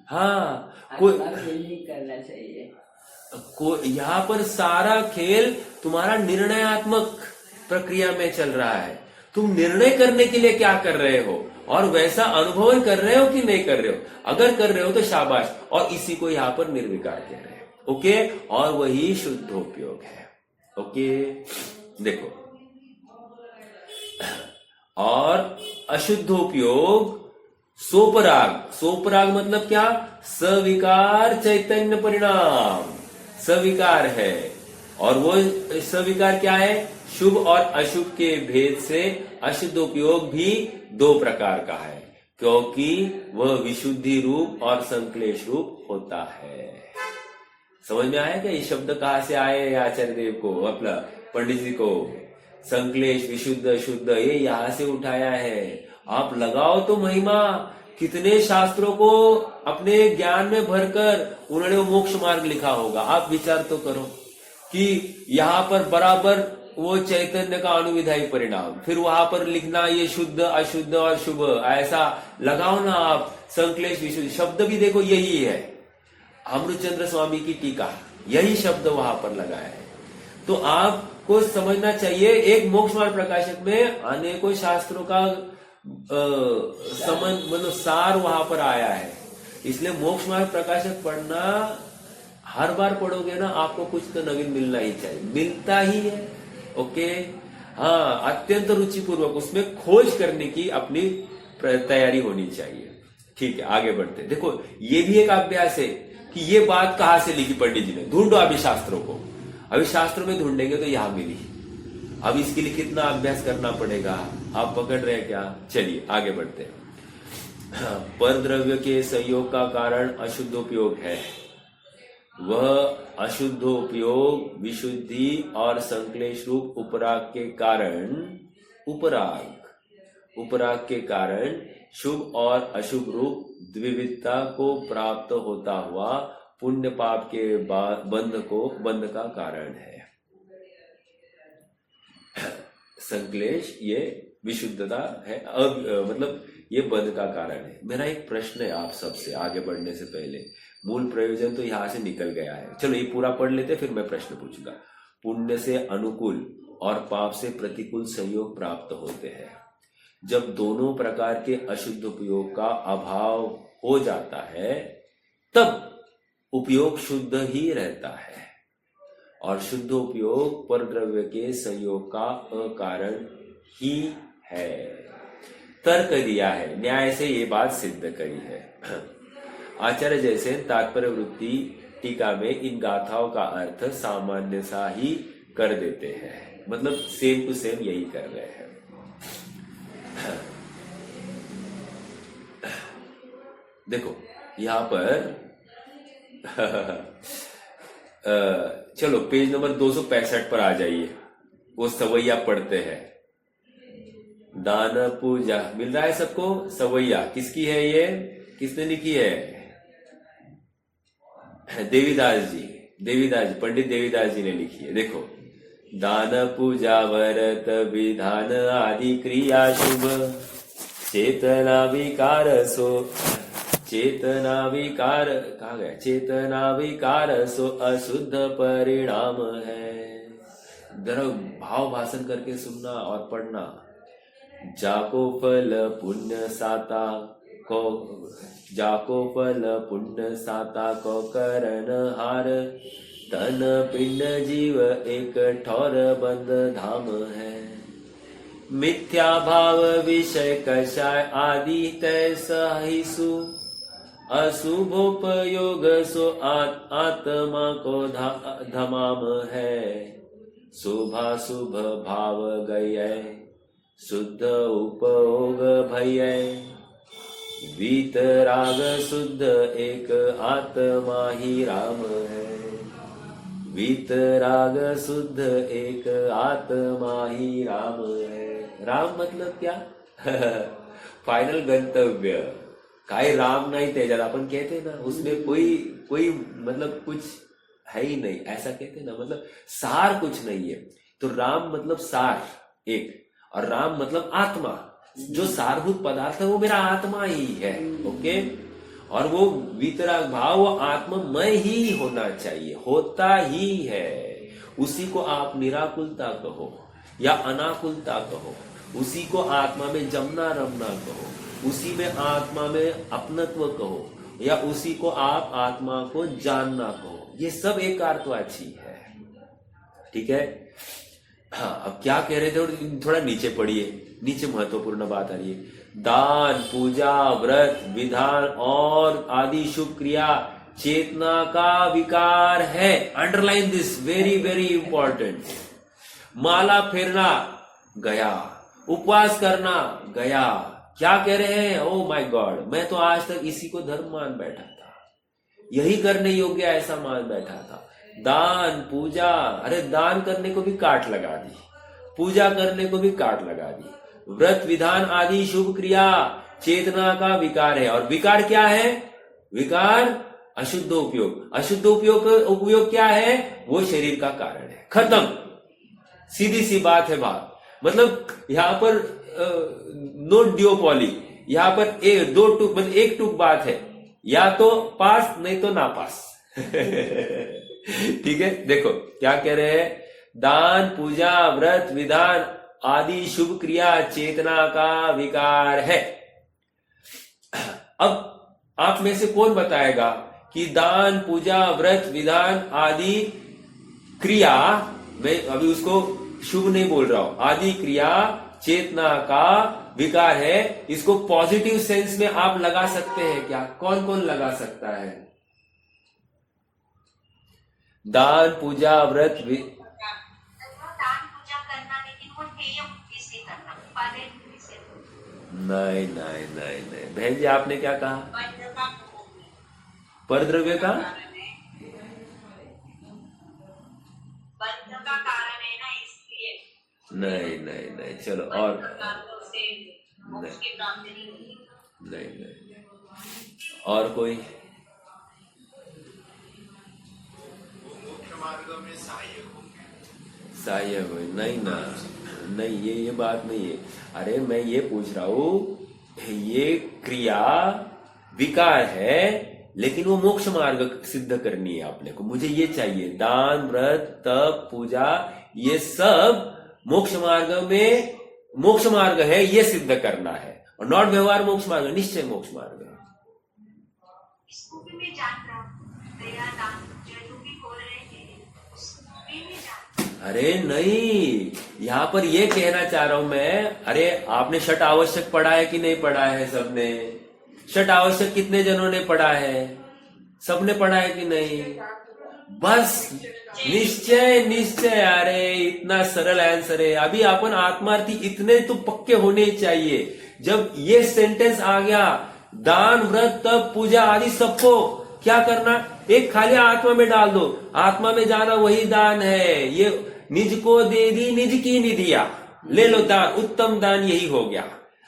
हाँ, कोई नहीं करना चाहिए। यहां पर सारा खेल तुम्हारा निर्णयात्मक प्रक्रिया में चल रहा है। तुम निर्णय करने के लिए क्या कर रहे हो और वैसा अनुभव कर रहे हो कि नहीं कर रहे हो। अगर कर रहे हो तो शाबाश, और इसी को यहां पर निर्विकार कह रहे हैं। ओके, और वही शुद्धोपयोग है। ओके, देखो, और अशुद्धोपयोग सोपराग। सोपराग मतलब क्या? सविकार चैतन्य परिणाम, सविकार है। और वो सविकार क्या है? शुभ और अशुभ के भेद से अशुद्धोपयोग भी दो प्रकार का है, क्योंकि वह विशुद्धि रूप और संक्लेश रूप होता है। समझ में आया क्या? ये शब्द कहां से आए आचार्य देव को, अपना पंडित जी को? संक्लेश, विशुद्ध, अशुद्ध, ये यहां से उठाया है। आप लगाओ तो महिमा, कितने शास्त्रों को अपने ज्ञान में भरकर उन्होंने वो मोक्ष मार्ग लिखा होगा। आप विचार तो करो कि यहां पर बराबर वो चैतन्य का अनुविधायी परिणाम, फिर वहां पर लिखना ये शुद्ध, अशुद्ध और शुभ, ऐसा लगाओ ना आप। संक्लेश, विशुद्ध, शब्द भी देखो यही है। अमृतचंद्र स्वामी की टीका, यही शब्द वहां पर लगाया है। तो आपको समझना चाहिए, एक मोक्ष मार्ग प्रकाशक में अनेकों शास्त्रों का मतलब सार वहां पर आया है। इसलिए मोक्ष मार्ग प्रकाशक पढ़ना, हर बार पढ़ोगे ना आपको कुछ तो नवीन मिलना ही चाहिए, मिलता ही है। ओके, हाँ, अत्यंत रुचिपूर्वक उसमें खोज करने की अपनी तैयारी होनी चाहिए। ठीक है, आगे बढ़ते हैं। देखो ये भी एक अभ्यास है कि ये बात कहां से लिखी पंडित जी ने। ढूंढो अभी शास्त्रों को, अभी शास्त्रों में ढूंढेंगे तो यहां मिली। अब इसके लिए कितना अभ्यास करना पड़ेगा, आप पकड़ रहे हैं क्या? चलिए आगे बढ़ते हैं। पर द्रव्य के संयोग का कारण अशुद्धोपयोग है। वह अशुद्धोपयोग विशुद्धि और संक्लेश रूप उपराग के कारण, उपराग के कारण शुभ और अशुभ रूप द्विविधता को प्राप्त होता हुआ पुण्य पाप के बंध का कारण है। संक्लेश ये विशुद्धता है, मतलब ये बंध का कारण है। मेरा एक प्रश्न है आप सबसे आगे बढ़ने से पहले, मूल प्रयोजन तो यहां से निकल गया है, चलो ये पूरा पढ़ लेते फिर मैं प्रश्न पूछूंगा। पुण्य से अनुकूल और पाप से प्रतिकूल संयोग प्राप्त होते हैं। जब दोनों प्रकार के अशुद्ध उपयोग का अभाव हो जाता है तब उपयोग शुद्ध ही रहता है, और शुद्ध उपयोग पर द्रव्य के संयोग का अकारण ही है। तर्क दिया है, न्याय से ये बात सिद्ध करी है। आचार्य जैसे तात्पर्य वृत्ति टीका में इन गाथाओं का अर्थ सामान्य सा ही कर देते हैं, मतलब सेम टू सेम यही कर रहे हैं। देखो यहां पर चलो पेज नंबर 265 पर आ जाइए, वो सवैया पढ़ते हैं। दान पूजा मिल रहा है सबको? सवैया किसकी है? ये किसने लिखी है? देवीदास जी, पंडित देवीदास जी ने लिखी है। देखो, दान पूजा व्रत विधान आदि क्रिया शुभ चेतना विकार सो चेतना विकार, कहा गया, चेतना विकार सो अशुद्ध परिणाम है। जरा भाव भाषण करके सुनना और पढ़ना। जाको फल पुण्य साता को, जाको फल पुण्य साता को करण हार, तन पिंड जीव एक ठौर बंद धाम है। मिथ्या भाव विषय कषाय आदि तय सहिसु, अशुभोपयोग सो आत्मा को धमाम है। शुभाशुभ भाव गय, शुद्ध उपयोग भय, वीतराग शुद्ध एक आत्मा ही राम है। वीतराग शुद्ध एक आत्मा ही राम है। राम मतलब क्या? फाइनल गंतव्य। काय राम नाही त्याच्यात, आपण कहते ना, उसमें कोई मतलब कुछ है ही नहीं, ऐसा कहते ना, मतलब सार कुछ नहीं है। तो राम मतलब सार एक, और राम मतलब आत्मा। जो सारभूत पदार्थ है वो मेरा आत्मा ही है। ओके, और वो वितराग भाव वो आत्ममय ही होना चाहिए, होता ही है। उसी को आप निराकुलता कहो या अनाकुलता कहो, उसी को आत्मा में जमना रमना कहो, उसी में आत्मा में अपनत्व कहो, या उसी को आप आत्मा को जानना कहो, ये सब एक अर्थवाची है। ठीक है। हाँ, अब क्या कह रहे थे, थोड़ा नीचे पढ़िए, नीचे महत्वपूर्ण बात आ रही है। दान, पूजा, व्रत, विधान और आदि शुभ क्रिया चेतना का विकार है। Underline this, very very important. माला फेरना गया, उपवास करना गया। क्या कह रहे हैं? ओ माय गॉड, मैं तो आज तक इसी को धर्म मान बैठा था, यही करने योग्य ऐसा मान बैठा था। दान, पूजा, अरे दान करने को भी काट लगा दी, पूजा करने को भी काट लगा दी। व्रत, विधान आदि शुभ क्रिया चेतना का विकार है। और विकार क्या है? विकार अशुद्ध उपयोग। अशुद्ध उपयोग क्या है? वो शरीर का कारण है। खत्म, सीधी सी बात है बात। मतलब यहां पर नो ड्योपॉली, यहां पर दो टूक, मतलब एक टूक बात है, या तो पास नहीं तो ना पास। ठीक है, देखो क्या कह रहे हैं। दान, पूजा, व्रत, विधान आदि शुभ क्रिया चेतना का विकार है। अब आप में से कौन बताएगा कि दान, पूजा, व्रत, विधान आदि क्रिया, मैं अभी उसको शुभ नहीं बोल रहा हूं, आदि क्रिया चेतना का विकार है, इसको पॉजिटिव सेंस में आप लगा सकते हैं क्या? कौन कौन लगा सकता है? दान, पूजा, व्रत, दान पूजा करना, लेकिन वो ध्येय बुद्धि से करना, उपादेय बुद्धि से। नहीं नहीं नहीं नहीं, बहन जी आपने क्या कहा? परद्रव्य का बंध का कारण है ना, इसलिए। नहीं नहीं नहीं, चलो और नहीं, नहीं नहीं, और कोई? सहायक हो? नहीं ना, नहीं, ये बात नहीं है। अरे मैं ये पूछ रहा हूं, ये क्रिया विकार है, लेकिन वो मोक्ष मार्ग सिद्ध करनी है आपने को। मुझे ये चाहिए, दान, व्रत, तप, पूजा, ये सब मोक्ष मार्ग में मोक्ष मार्ग है, ये सिद्ध करना है, और नॉट व्यवहार मोक्ष मार्ग, निश्चय मोक्ष मार्ग है। इसको भी मैं जान रहा हूँ, दया, दान, जो भी बोल रहे हैं, उसको भी मैं जान। अरे नहीं, यहां पर ये कहना चाह रहा हूं मैं, अरे आपने षट आवश्यक पढ़ा है कि नहीं पढ़ा है? सबने षट आवश्यक कितने जनों ने पढ़ा है? सबने पढ़ा है कि नहीं? बस निश्चय निश्चय, अरे इतना सरल आंसर है। अभी अपन आत्मार्थी इतने तो पक्के होने चाहिए। जब ये सेंटेंस आ गया, दान, व्रत, तप, पूजा आदि सबको क्या करना? एक खाली आत्मा में डाल दो, आत्मा में जाना वही दान है। ये निज को दे दी, निज की निधिया, ले लो दान, उत्तम दान यही हो गया।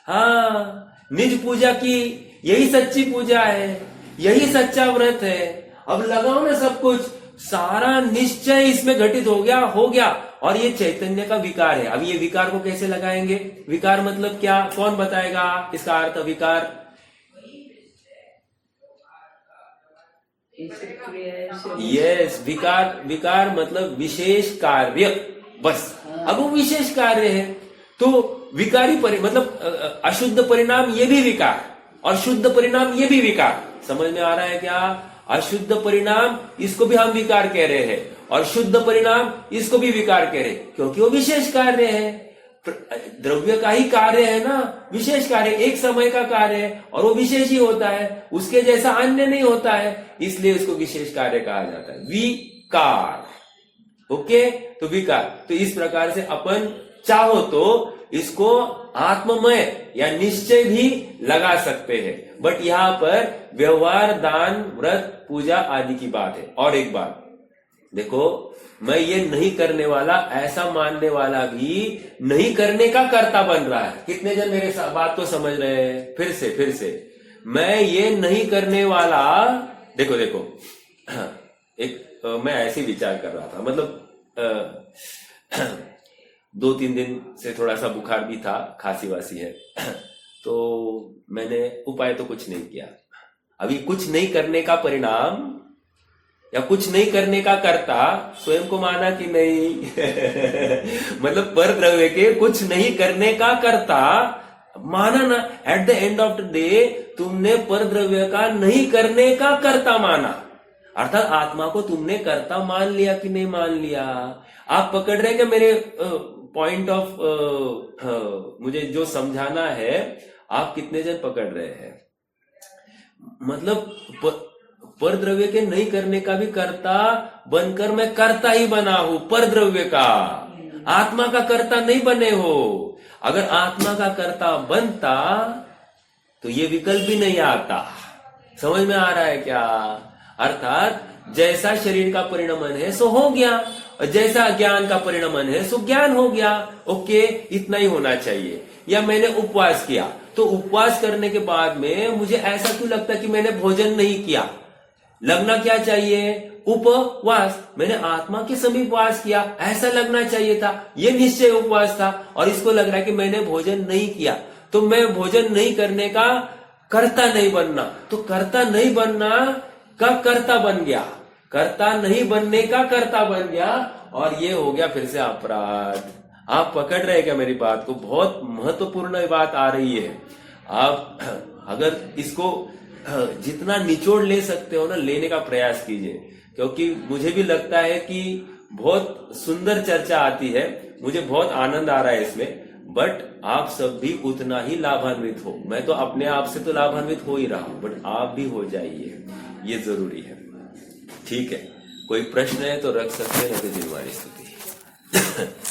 हाँ, निज पूजा की, यही सच्ची पूजा है, यही सच्चा व्रत है। अब लगाओ ना सब कुछ, सारा निश्चय इसमें घटित हो गया। और ये चैतन्य का विकार है। अब ये विकार को कैसे लगाएंगे? विकार मतलब क्या? कौन बताएगा इसका अर्थ? विकार इसे क्रिया से यस, विकार, विकार मतलब विशेष कार्य, बस। अब वो विशेष कार्य है तो विकारी मतलब अशुद्ध परिणाम ये भी विकार और शुद्ध परिणाम ये भी विकार। समझ में आ रहा है क्या? अशुद्ध परिणाम इसको भी हम विकार कह रहे हैं और शुद्ध परिणाम इसको भी विकार कह रहे हैं, क्योंकि वो विशेष कार्य है। द्रव्य का ही कार्य है ना, विशेष कार्य, एक समय का कार्य है और वो विशेष ही होता है, उसके जैसा अन्य नहीं होता है, इसलिए उसको विशेष कार्य कहा जाता है, विकार। ओके, तो विकार। तो इस प्रकार से अपन चाहो तो इसको आत्ममय या निश्चय भी लगा सकते हैं, बट यहां पर व्यवहार, दान, व्रत, पूजा आदि की बात है। और एक बात देखो, मैं ये नहीं करने वाला, ऐसा मानने वाला भी नहीं करने का कर्ता बन रहा है। कितने जन मेरे बात को समझ रहे हैं? फिर से मैं ये नहीं करने वाला, देखो एक मैं ऐसे विचार कर रहा था, मतलब 2-3 दिन से थोड़ा सा बुखार भी था, खांसी वासी है, तो मैंने उपाय तो कुछ नहीं किया। अभी कुछ नहीं करने का परिणाम या कुछ नहीं करने का कर्ता स्वयं को माना कि नहीं मतलब पर द्रव्य के कुछ नहीं करने का कर्ता माना ना। At the end of the day तुमने पर द्रव्य का नहीं करने का कर्ता माना, अर्थात आत्मा को तुमने कर्ता मान लिया कि नहीं मान लिया? आप पकड़ रहे क्या मेरे पॉइंट ऑफ मुझे जो समझाना है? आप कितने जन पकड़ रहे हैं? मतलब पर द्रव्य के नहीं करने का भी कर्ता बनकर मैं कर्ता ही बना हूं, पर द्रव्य का। आत्मा का कर्ता नहीं बने हो। अगर आत्मा का कर्ता बनता तो ये विकल्प भी नहीं आता। समझ में आ रहा है क्या? अर्थात जैसा शरीर का परिणमन है सो हो गया, और जैसा ज्ञान का परिणमन है सो ज्ञान हो गया। ओके, इतना ही होना चाहिए। या मैंने उपवास किया, तो उपवास करने के बाद में मुझे ऐसा क्यों लगता कि मैंने भोजन नहीं किया? लगना क्या चाहिए? उपवास। मैंने आत्मा के समीप वास किया, ऐसा लगना चाहिए था। ये निश्चय उपवास था, और इसको लग रहा है कि मैंने भोजन नहीं किया, तो मैं भोजन नहीं करने का कर्ता नहीं बनना। तो कर्ता नहीं बनना का कर्ता बन गया, कर्ता नहीं बनने का कर्ता बन गया, और ये हो गया फिर से अपराध। आप पकड़ रहे क्या मेरी बात को? बहुत महत्वपूर्ण बात आ रही है। आप अगर इसको जितना निचोड़ ले सकते हो ना, लेने का प्रयास कीजिए, क्योंकि मुझे भी लगता है कि बहुत सुंदर चर्चा आती है, मुझे बहुत आनंद आ रहा है इसमें, बट आप सब भी उतना ही लाभान्वित हो। मैं तो अपने आप से तो लाभान्वित हो ही रहा हूं, बट आप भी हो जाइए, ये जरूरी है। ठीक है, कोई प्रश्न है तो रख सकते हैं, तो जिनवारी स्तुति।